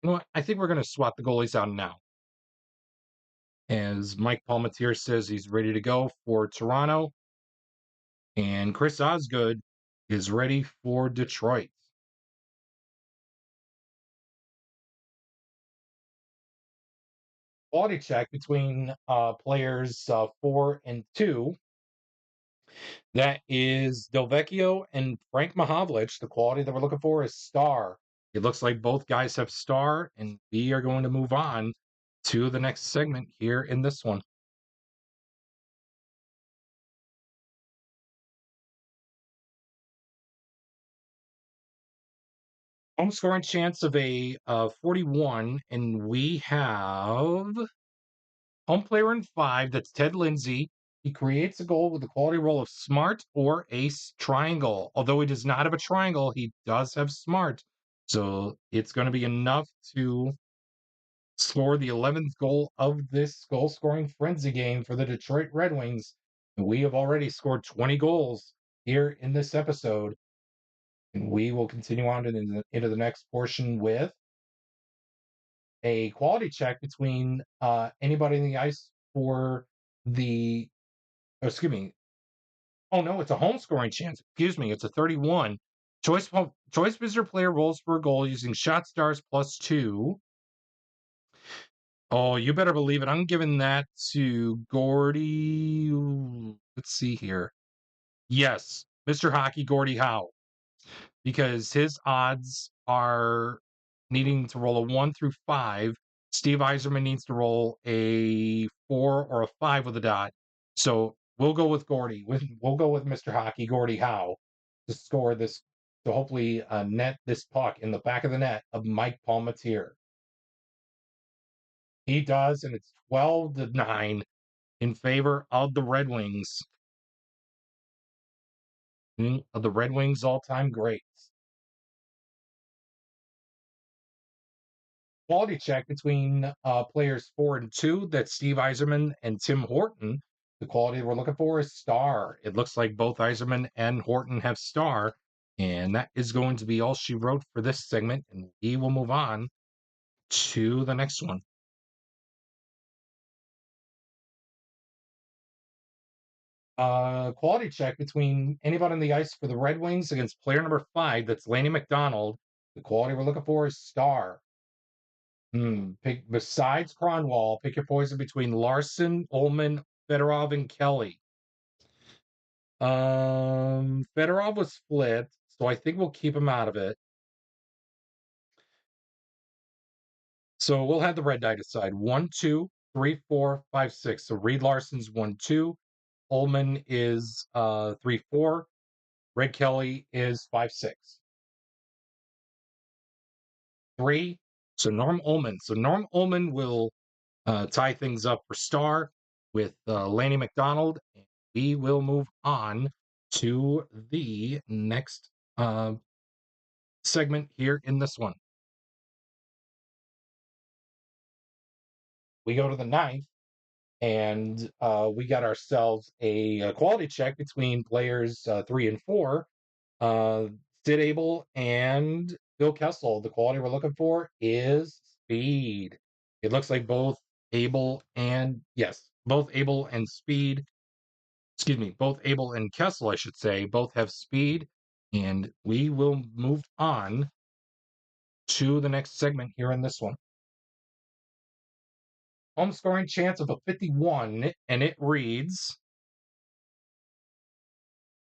You know what? I think we're going to swap the goalies out now. As Mike Palmatier says he's ready to go for Toronto, and Chris Osgood is ready for Detroit. Quality check between players 4 and 2. That is Delvecchio and Frank Mahovlich. The quality that we're looking for is star. It looks like both guys have star, and we are going to move on to the next segment here in this one. Home scoring chance of a 41, and we have home player in 5. That's Ted Lindsay. He creates a goal with the quality roll of smart or ace triangle. Although he does not have a triangle, he does have smart. So it's going to be enough to score the 11th goal of this goal scoring frenzy game for the Detroit Red Wings. We have already scored 20 goals here in this episode. And we will continue on into the next portion with a quality check between anybody in the ice for the, excuse me. Oh no, it's a home scoring chance. Excuse me, it's a 31. Choice visitor player rolls for a goal using shot stars +2. Oh, you better believe it. I'm giving that to Gordy. Let's see here. Yes, Mr. Hockey Gordie Howe, because his odds are needing to roll a 1 through 5. Steve Eiserman needs to roll a 4 or a 5 with a dot. So we'll go with Gordy. We'll go with Mr. Hockey Gordie Howe to score this, to hopefully net this puck in the back of the net of Mike Palmatier. He does, and it's 12-9 in favor of the Red Wings. Of the Red Wings all-time greats. Quality check between players 4 and 2. That's Steve Eiserman and Tim Horton. The quality we're looking for is star. It looks like both Eiserman and Horton have star. And that is going to be all she wrote for this segment. And we will move on to the next one. Quality check between anybody on the ice for the Red Wings against player number 5. That's Laney McDonald. The quality we're looking for is star. Pick besides Cronwall, pick your poison between Larson, Ullman, Fedorov, and Kelly. Fedorov was split, so I think we'll keep him out of it. So we'll have the red die decide. 1, 2, 3, 4, 5, 6. So Reed Larson's 1, 2. Ullman is 3, 4. Red Kelly is 5, 6. 3. So Norm Ullman. So Norm Ullman will tie things up for star with Laney McDonald. And we will move on to the next segment here in this one. We go to the 9th, and we got ourselves a quality check between players 3 and 4. Sid Abel and Bill Kessel. The quality we're looking for is speed. It looks like both Abel and Speed, both Abel and Kessel, I should say, both have speed. And we will move on to the next segment here in this one. Home scoring chance of a 51, and it reads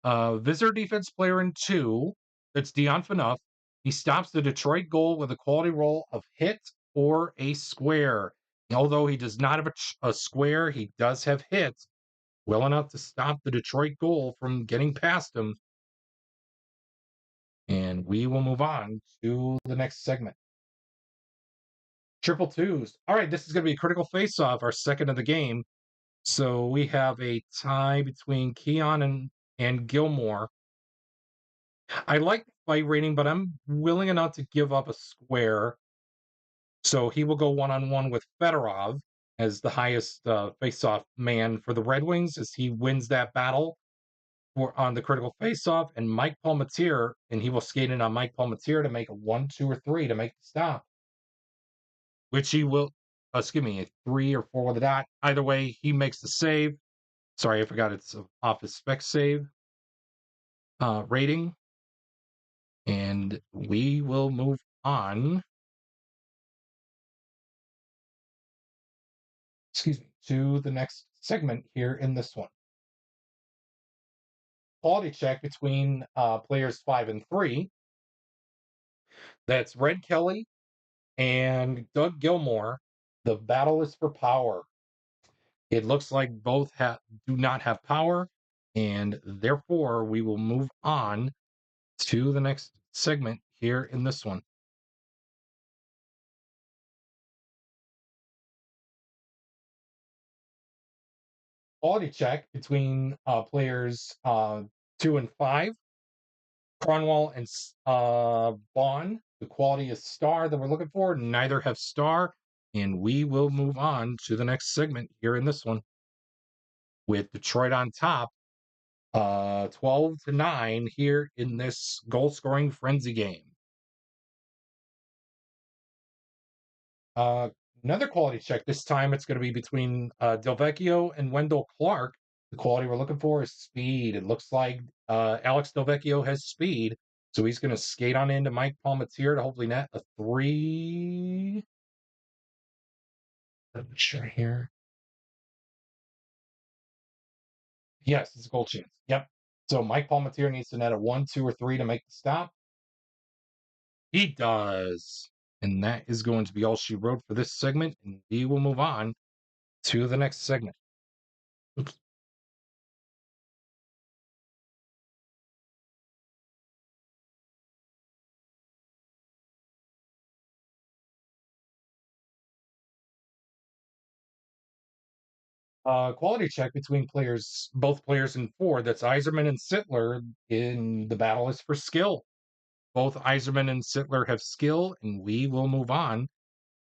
visitor defense player in 2. That's Dion Phaneuf. He stops the Detroit goal with a quality roll of hit or a square. Although he does not have a square, he does have hit well enough to stop the Detroit goal from getting past him. And we will move on to the next segment. Triple twos. All right, this is going to be a critical face-off, our second of the game. So we have a tie between Keon and Gilmore. I like the fight rating, but I'm willing enough to give up a square. So he will go one-on-one with Fedorov as the highest face-off man for the Red Wings as he wins that battle. on the critical face-off, and Mike Palmatier, and he will skate in on Mike Palmatier to make a 1, 2, or 3 to make the stop, which he will, excuse me, a 3 or 4 with a dot. Either way, he makes the save. Sorry, I forgot it's off his spec save rating. And we will move on, excuse me, to the next segment here in this one. Quality check between players 5 and 3. That's Red Kelly and Doug Gilmore. The battle is for power. It looks like both do not have power, and therefore we will move on to the next segment here in this one. Quality check between players 2 and 5. Cronwall and Bond. The quality is star that we're looking for. Neither have star. And we will move on to the next segment here in this one with Detroit on top, 12-9 here in this goal scoring frenzy game. Uh, Another quality check. This time it's going to be between Delvecchio and Wendell Clark. The quality we're looking for is speed. It looks like Alex Delvecchio has speed, so he's going to skate on into Mike Palmatier to hopefully net a 3. Let me sure here. Yes, it's a goal chance. Yep. So Mike Palmatier needs to net a 1, 2, or 3 to make the stop. He does. And that is going to be all she wrote for this segment. And we will move on to the next segment. Oops. Quality check between both players in 4. That's Iserman and Sittler. In the battle is for skill. Both Iserman and Sittler have skill, and we will move on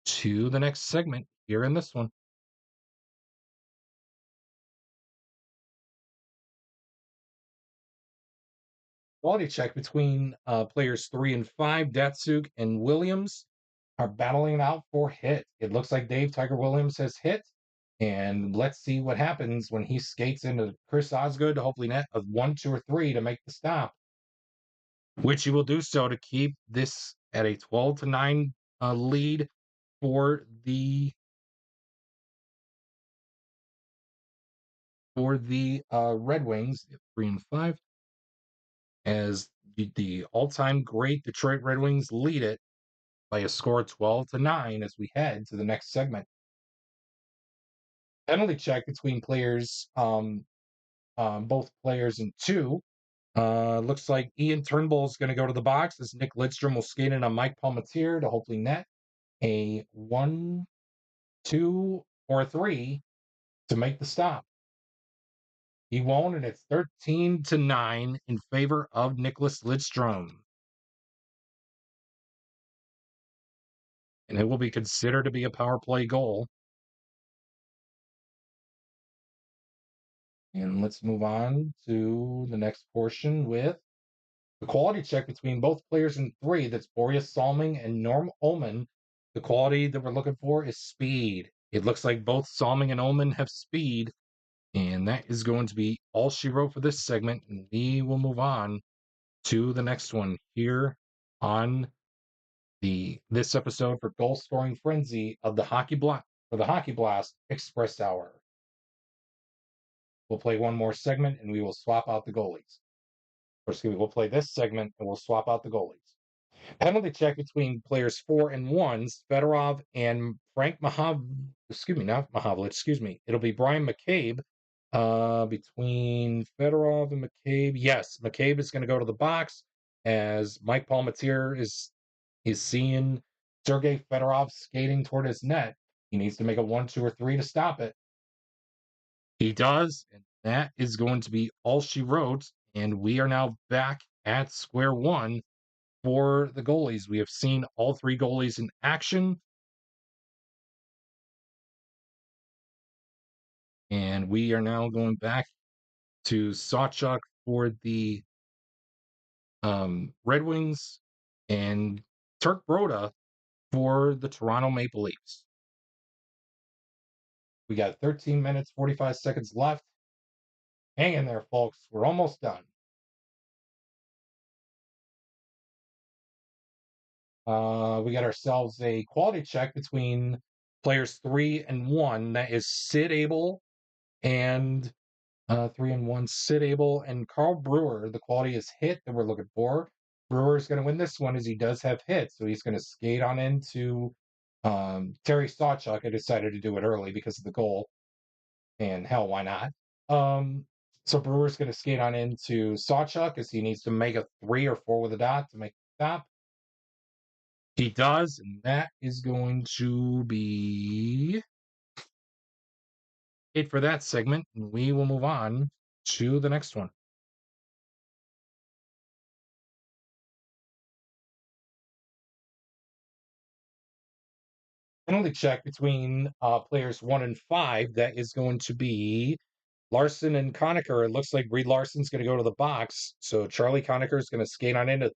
to the next segment here in this one. Quality check between players 3 and 5. Datsuk and Williams are battling it out for hit. It looks like Dave Tiger Williams has hit. And let's see what happens when he skates into Chris Osgood to hopefully net a 1, 2, or 3 to make the stop, which he will do so to keep this at a 12-9 lead for the Red Wings, 3 and 5, as the all-time great Detroit Red Wings lead it by a score of 12-9 as we head to the next segment. Penalty check between players, both players in 2. Looks like Ian Turnbull is going to go to the box as Nick Lidstrom will skate in on Mike Palmatier to hopefully net a 1, 2, or 3 to make the stop. He won't, and it's 13-9 in favor of Nicholas Lidstrom. And it will be considered to be a power play goal. And let's move on to the next portion with the quality check between both players in 3. That's Boreas Salming and Norm Ullman. The quality that we're looking for is speed. It looks like both Salming and Ullman have speed. And that is going to be all she wrote for this segment. And we will move on to the next one here on this episode for Goal Scoring Frenzy of the Hockey Blast Express Hour. We'll play one more segment and we will swap out the goalies. Or excuse me, we'll play this segment and we'll swap out the goalies. Penalty check between players 4 and 1s, Fedorov and Frank not Mahavlich, excuse me. It'll be Brian McCabe. Between Fedorov and McCabe. Yes, McCabe is going to go to the box as Mike Palmatier is seeing Sergei Fedorov skating toward his net. He needs to make a 1, 2, or 3 to stop it. He does, and that is going to be all she wrote. And we are now back at square one for the goalies. We have seen all 3 goalies in action. And we are now going back to Sawchuk for the Red Wings and Turk Broda for the Toronto Maple Leafs. We got 13 minutes, 45 seconds left. Hang in there, folks. We're almost done. We got ourselves a quality check between players 3 and 1. That is Sid Abel and 3 and 1. Sid Abel and Carl Brewer. The quality is hit that we're looking for. Brewer's going to win this one as he does have hits, so he's going to skate on into Terry Sawchuk. I decided to do it early because of the goal, and hell, why not? Um, so Brewer's going to skate on into Sawchuk as he needs to make a 3 or 4 with a dot to make the stop. He does, and that is going to be it for that segment. And we will move on to the next one. Penalty check between players 1 and 5. That is going to be Larson and Conacher. It looks like Reed Larson's going to go to the box. So Charlie Conacher is going to skate on into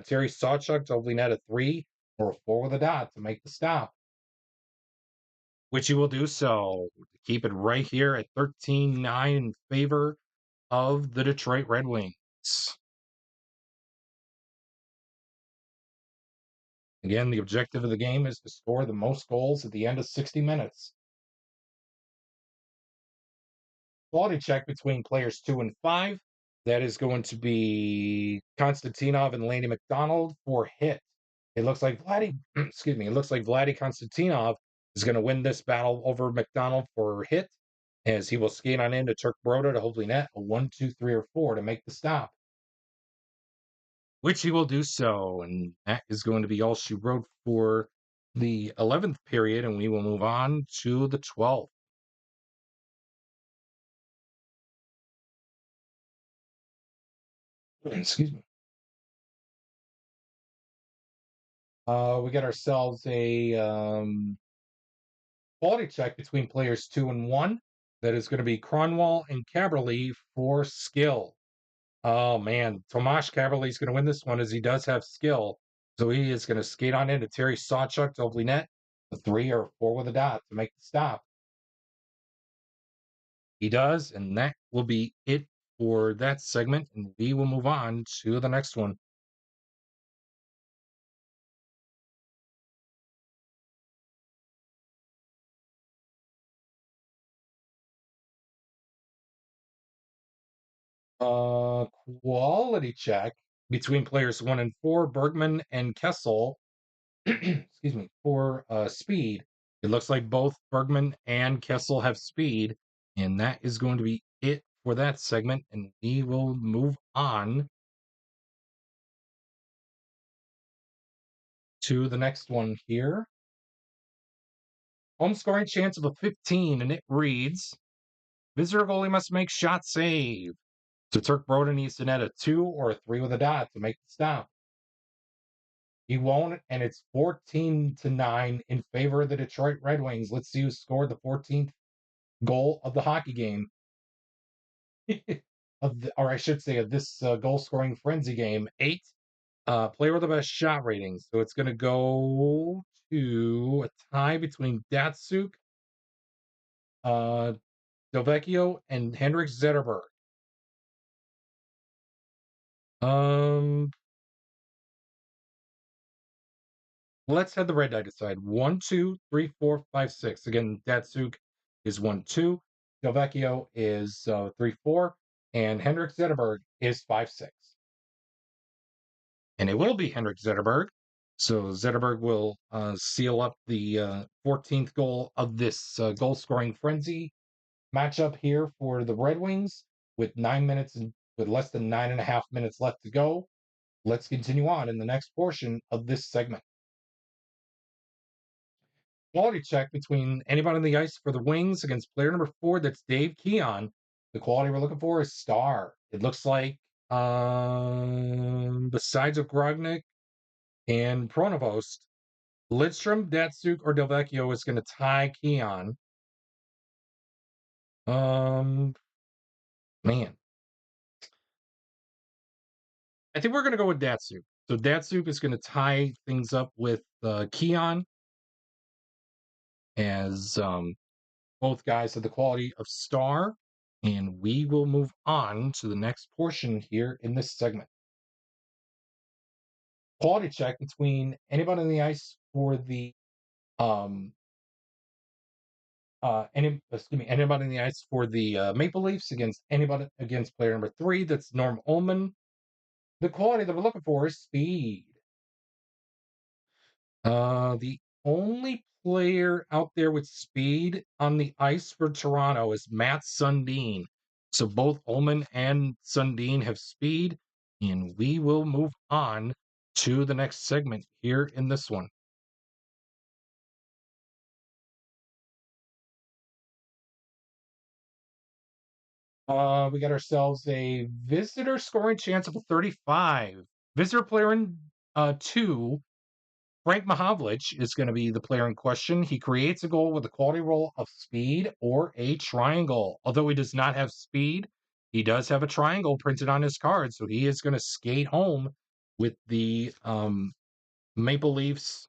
Terry Sawchuk to hopefully net a 3 or a 4 with a dot to make the stop, which he will do so. Keep it right here at 13-9 in favor of the Detroit Red Wings. Again, the objective of the game is to score the most goals at the end of 60 minutes. Quality check between players 2 and 5. That is going to be Konstantinov and Laney McDonald for hit. It looks like It looks like Vladdy Konstantinov is going to win this battle over McDonald for hit, as he will skate on into Turk Broda to hopefully net a 1, 2, 3, or 4 to make the stop, which he will do so. And that is going to be all she wrote for the 11th period, and we will move on to the 12th. Excuse me. We got ourselves a quality check between players 2 and 1. That is going to be Cronwall and Caberly for skill. Oh man, Tomasz Caberly is going to win this one as he does have skill. So he is going to skate on into Terry Sawchuk to hopefully net a 3 or 4 with a dot to make the stop. He does, and that will be it for that segment. And we will move on to the next one. Uh, Quality check between players 1 and 4, Bergman and Kessel. Excuse me, for speed. It looks like both Bergman and Kessel have speed, and that is going to be it for that segment. And we will move on to the next one here. Home scoring chance of a 15, and it reads: visitor goalie must make shot save. So Turk Broda needs to net a 2 or a 3 with a dot to make the stop. He won't, and it's 14-9 in favor of the Detroit Red Wings. Let's see who scored the 14th goal of the hockey game. Or I should say, of this goal scoring frenzy game. 8 player with the best shot rating. So it's going to go to a tie between Datsuk, Delvecchio, and Henrik Zetterberg. Um, let's have the red die decide. 1, 2, 3, 4, 5, 6. Again, Datsuk is 1, 2. Delvecchio is 3, 4. And Henrik Zetterberg is 5, 6. And it will be Henrik Zetterberg. So Zetterberg will seal up the 14th goal of this goal scoring frenzy matchup here for the Red Wings with 9 minutes and with less than 9.5 minutes left to go. Let's continue on in the next portion of this segment. Quality check between anybody on the ice for the Wings against player number 4. That's Dave Keon. The quality we're looking for is star. It looks like besides Ogrognik and Pronovost, Lidstrom, Datsuk, or Delvecchio is going to tie Keon. Man. I think we're going to go with Datsuk. So Datsuk is going to tie things up with Keon as both guys have the quality of star. And we will move on to the next portion here in this segment. Quality check between anybody on the ice for the anybody in the ice for the Maple Leafs against anybody against player number 3. That's Norm Ullman. The quality that we're looking for is speed. The only player out there with speed on the ice for Toronto is Matt Sundin. So both Ullman and Sundin have speed, and we will move on to the next segment here in this one. We got ourselves a visitor scoring chance of a 35. Visitor player in 2, Frank Mahovlich, is going to be the player in question. He creates a goal with a quality roll of speed or a triangle. Although he does not have speed, he does have a triangle printed on his card, so he is going to skate home with the Maple Leafs'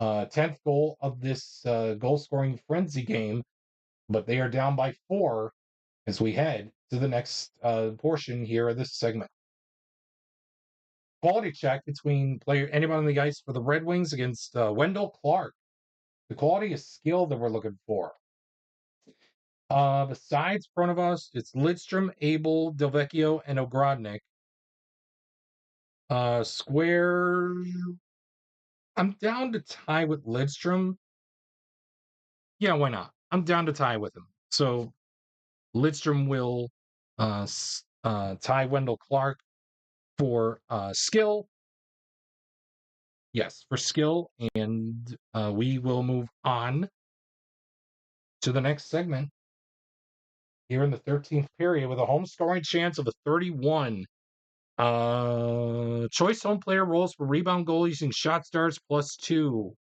10th goal of this goal-scoring frenzy game, but they are down by 4 as we head to the next portion here of this segment. Quality check between player anybody on the ice for the Red Wings against Wendell Clark. The quality of skill that we're looking for. Besides front of us, it's Lidstrom, Abel, Delvecchio, and Ogrodnik. Square. I'm down to tie with Lidstrom. Yeah, why not? I'm down to tie with him. So Lidstrom will tie Wendell Clark for skill. Yes, for skill. And we will move on to the next segment here in the 13th period with a home scoring chance of a 31. Choice home player rolls for rebound goal using shot stars +2.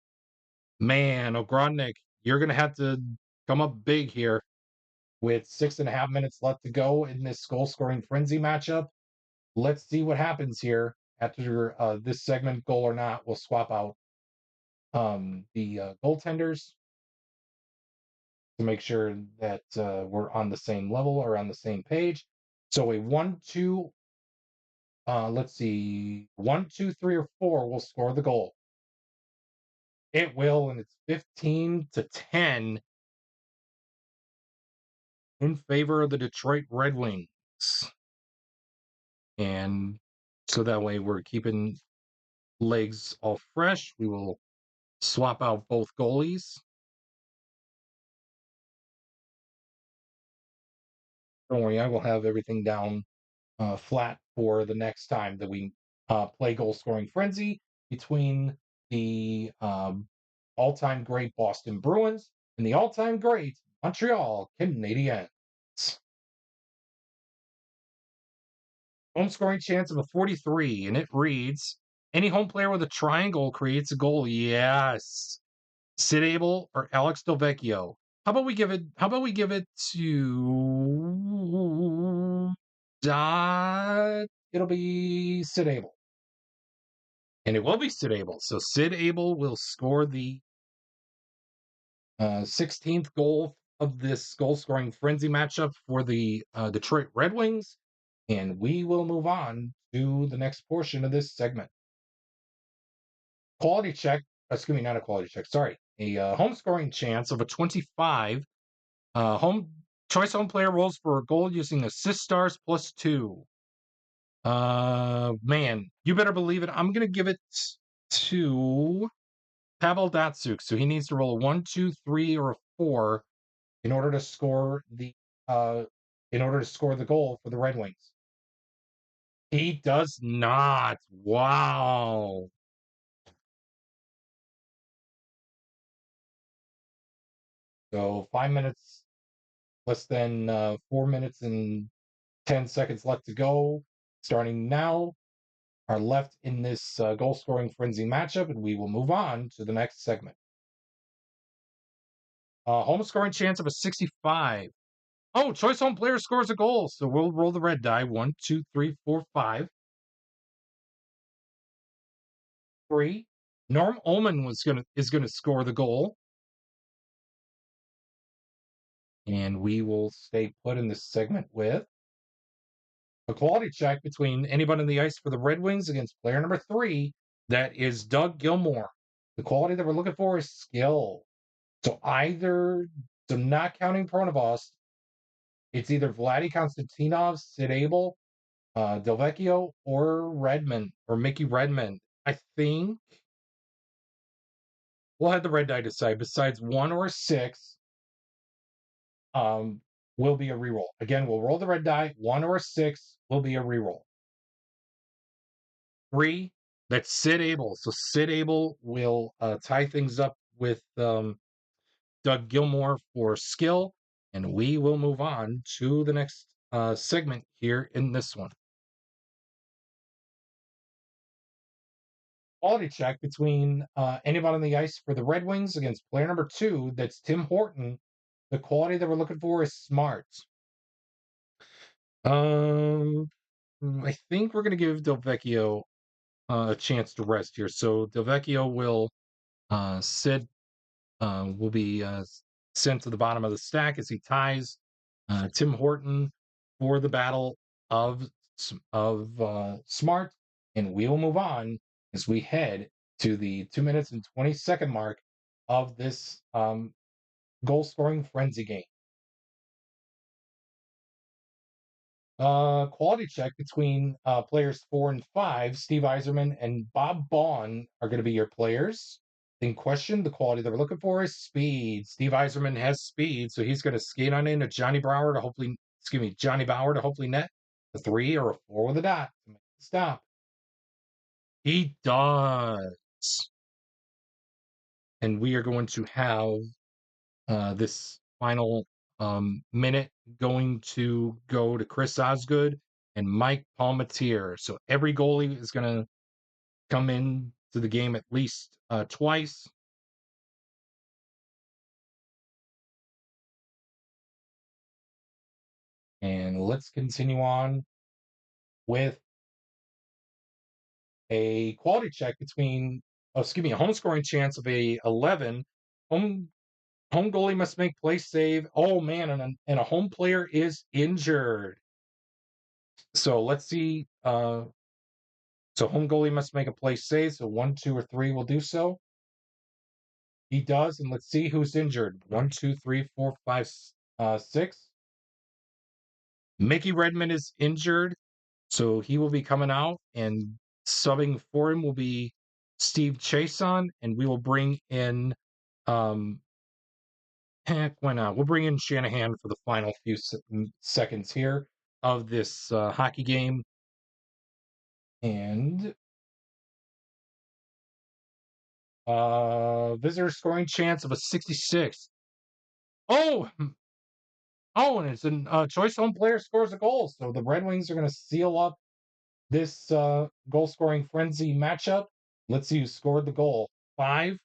Man, Ogrodnik, you're gonna have to come up big here with 6.5 minutes left to go in this goal scoring frenzy matchup. Let's see what happens here after this segment, goal or not. We'll swap out the goaltenders to make sure that we're on the same level or on the same page. So a 1-2, let's see, 1, 2, 3, or 4 will score the goal. It will, and it's 15-10 in favor of the Detroit Red Wings. And so that way we're keeping legs all fresh. We will swap out both goalies. Don't worry, I will have everything down flat for the next time that we play goal scoring frenzy between the all-time great Boston Bruins and the all-time great Montreal Canadiens. Home scoring chance of a 43, and it reads: any home player with a triangle creates a goal. Yes. Sid Abel or Alex Delvecchio. How about we give it to it'll be Sid Abel. And it will be Sid Abel. So Sid Abel will score the 16th goal of this goal scoring frenzy matchup for the Detroit Red Wings. And we will move on to the next portion of this segment. Quality check, excuse me, not a quality check, sorry. A home scoring chance of a 25. Home choice home player rolls for a goal using assist stars +2. Man, you better believe it. I'm gonna give it to Pavel Datsuk. So he needs to roll a 1, 2, 3, or a 4 in order to score the uh goal for the Red Wings. He does not. Wow. So 5 minutes, less than 4 minutes and 10 seconds left to go. Starting now, are left in this goal scoring frenzy matchup, and we will move on to the next segment. Home scoring chance of a 65. Oh, choice home player scores a goal. So we'll roll the red die. 1, 2, 3, 4, 5. 3. Norm Ullman is gonna score the goal. And we will stay put in this segment with a quality check between anybody on the ice for the Red Wings against player number 3. That is Doug Gilmore. The quality that we're looking for is skill. So not counting Pronovost, it's either Vladdy Konstantinov, Sid Abel, Delvecchio, or Redmond, or Mickey Redmond. I think we'll have the red die decide. Besides 1 or 6, um, will be a reroll. Again, we'll roll the red die. 1 or 6 will be a reroll. 3, that's Sid Abel. So Sid Abel will tie things up with Doug Gilmore for skill, and we will move on to the next segment here in this one. Quality check between anybody on the ice for the Red Wings against player number 2. That's Tim Horton. The quality that we're looking for is smart. Um, I think we're going to give Delvecchio a chance to rest here. So Delvecchio sit will be sent to the bottom of the stack as he ties Tim Horton for the battle of Smart, and we will move on as we head to the 2 minutes and 20-second mark of this goal scoring frenzy game. Quality check between players 4 and 5. Steve Eiserman and Bob Baughan are going to be your players. In question, the quality that we're looking for is speed. Steve Eiserman has speed, so he's going to skate on into Johnny Bauer to hopefully net a 3 or a 4 with a dot to make the stop. He does. And we are going to have this final minute going to go to Chris Osgood and Mike Palmatier. So every goalie is going to come in to the game at least twice. And let's continue on with a quality check between, a home scoring chance of a 11. Home goalie must make play save. Oh man, and a home player is injured. So let's see. So home goalie must make a play save. So 1, 2, or 3 will do so. He does, and let's see who's injured. 1, 2, 3, 4, 5, 6. Mickey Redmond is injured, so he will be coming out, and subbing for him will be Steve Chason, and we will bring in heck, why not? We'll bring in Shanahan for the final few seconds here of this hockey game, and visitor scoring chance of a 66. Oh, oh, and it's a choice home player scores a goal. So the Red Wings are going to seal up this goal scoring frenzy matchup. Let's see who scored the goal. 5.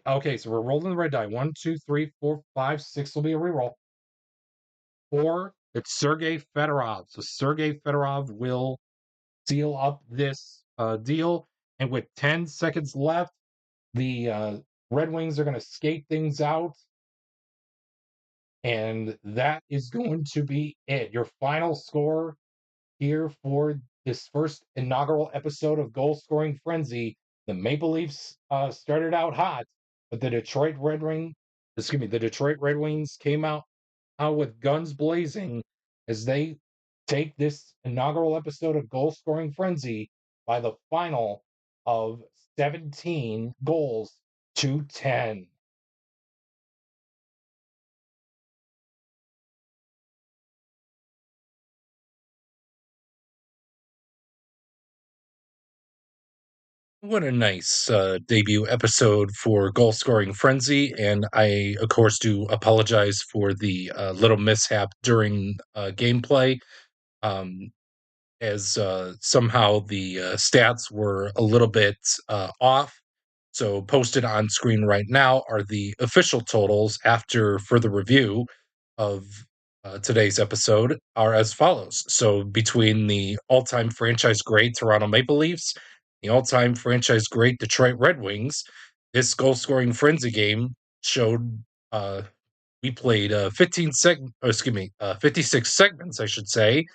Okay, so we're rolling the red die. 1, 2, 3, 4, 5, 6 will be a reroll. 4, it's Sergei Fedorov. So Sergei Fedorov will seal up this deal. And with 10 seconds left, the Red Wings are going to skate things out. And that is going to be it. Your final score here for this first inaugural episode of Goal Scoring Frenzy. The Maple Leafs started out hot, but the Detroit Red Wings came out with guns blazing as they take this inaugural episode of Goal Scoring Frenzy by the final of 17 goals to 10. What a nice debut episode for Goal Scoring Frenzy. And I, of course, do apologize for the little mishap during gameplay, um, as somehow the stats were a little bit off. So, posted on screen right now are the official totals after further review of Today's episode are as follows. So, between the all time franchise great Toronto Maple Leafs, the all time franchise great Detroit Red Wings, this goal scoring frenzy game showed we played 56 segments, I should say,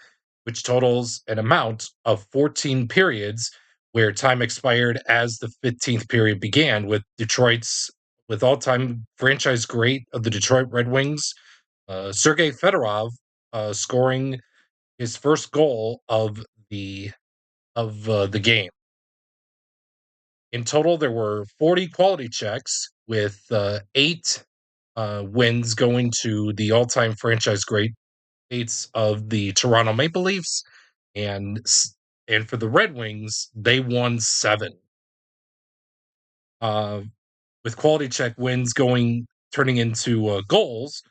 which totals an amount of 14 periods, where time expired as the 15th period began, with all-time franchise great of the Detroit Red Wings, Sergei Fedorov, scoring his first goal of the game. In total, there were 40 quality checks, with eight wins going to the all-time franchise great eights of the Toronto Maple Leafs, and and for the Red Wings, they won seven. Uh, with quality check wins turning into goals,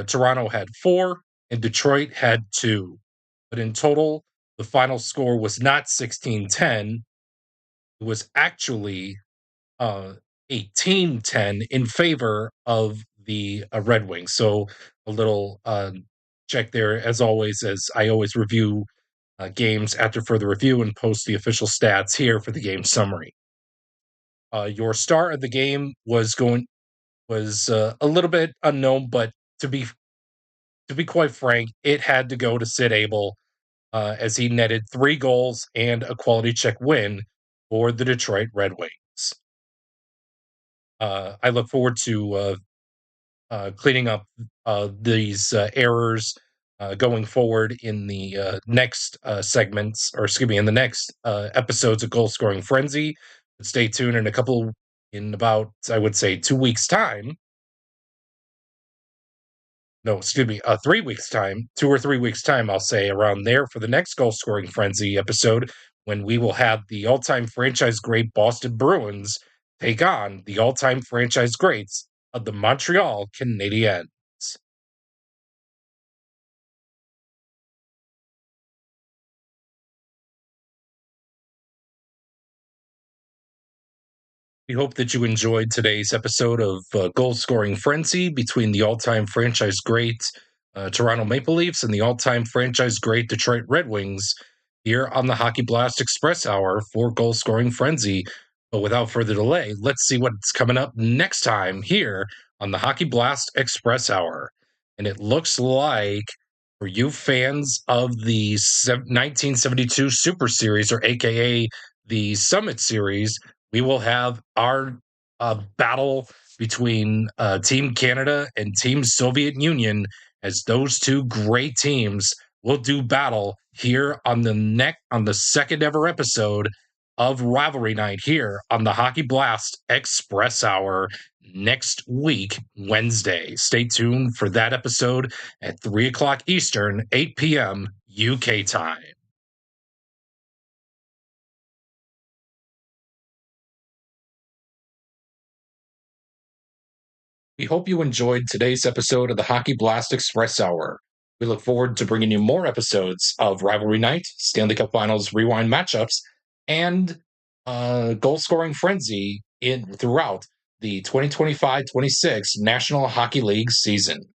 Toronto had four and Detroit had two. But in total, the final score was not 16-10. It was actually 18-10 in favor of the Red Wings. So a little check there, as always, as I always review games after further review and post the official stats here for the game summary. Your star of the game was a little bit unknown, but to be quite frank, it had to go to Sid Abel, as he netted 3 goals and a quality check win for the Detroit Red Wings. I look forward to cleaning up these errors going forward in the next segments, or excuse me, in the next episodes of Goal Scoring Frenzy. But stay tuned in about, I would say, 2 weeks' time. No, excuse me, 3 weeks' time, 2 or 3 weeks' time, I'll say, around there, for the next Goal Scoring Frenzy episode, when we will have the all time franchise great Boston Bruins take on the all time franchise greats of the Montreal Canadiens. We hope that you enjoyed today's episode of Goal Scoring Frenzy between the all time franchise great Toronto Maple Leafs and the all time franchise great Detroit Red Wings, here on the Hockey Blast Express Hour for Goal Scoring Frenzy. But without further delay, let's see what's coming up next time here on the Hockey Blast Express Hour. And it looks like, for you fans of the 1972 Super Series, or AKA the Summit Series, we will have our battle between Team Canada and Team Soviet Union, as those two great teams will do battle here on the second ever episode of Rivalry Night here on the Hockey Blast Express Hour next week, Wednesday. Stay tuned for that episode at 3 o'clock Eastern, 8 p.m. UK time. We hope you enjoyed today's episode of the Hockey Blast Express Hour. We look forward to bringing you more episodes of Rivalry Night, Stanley Cup Finals rewind matchups, and goal scoring frenzy throughout the 2025-26 National Hockey League season.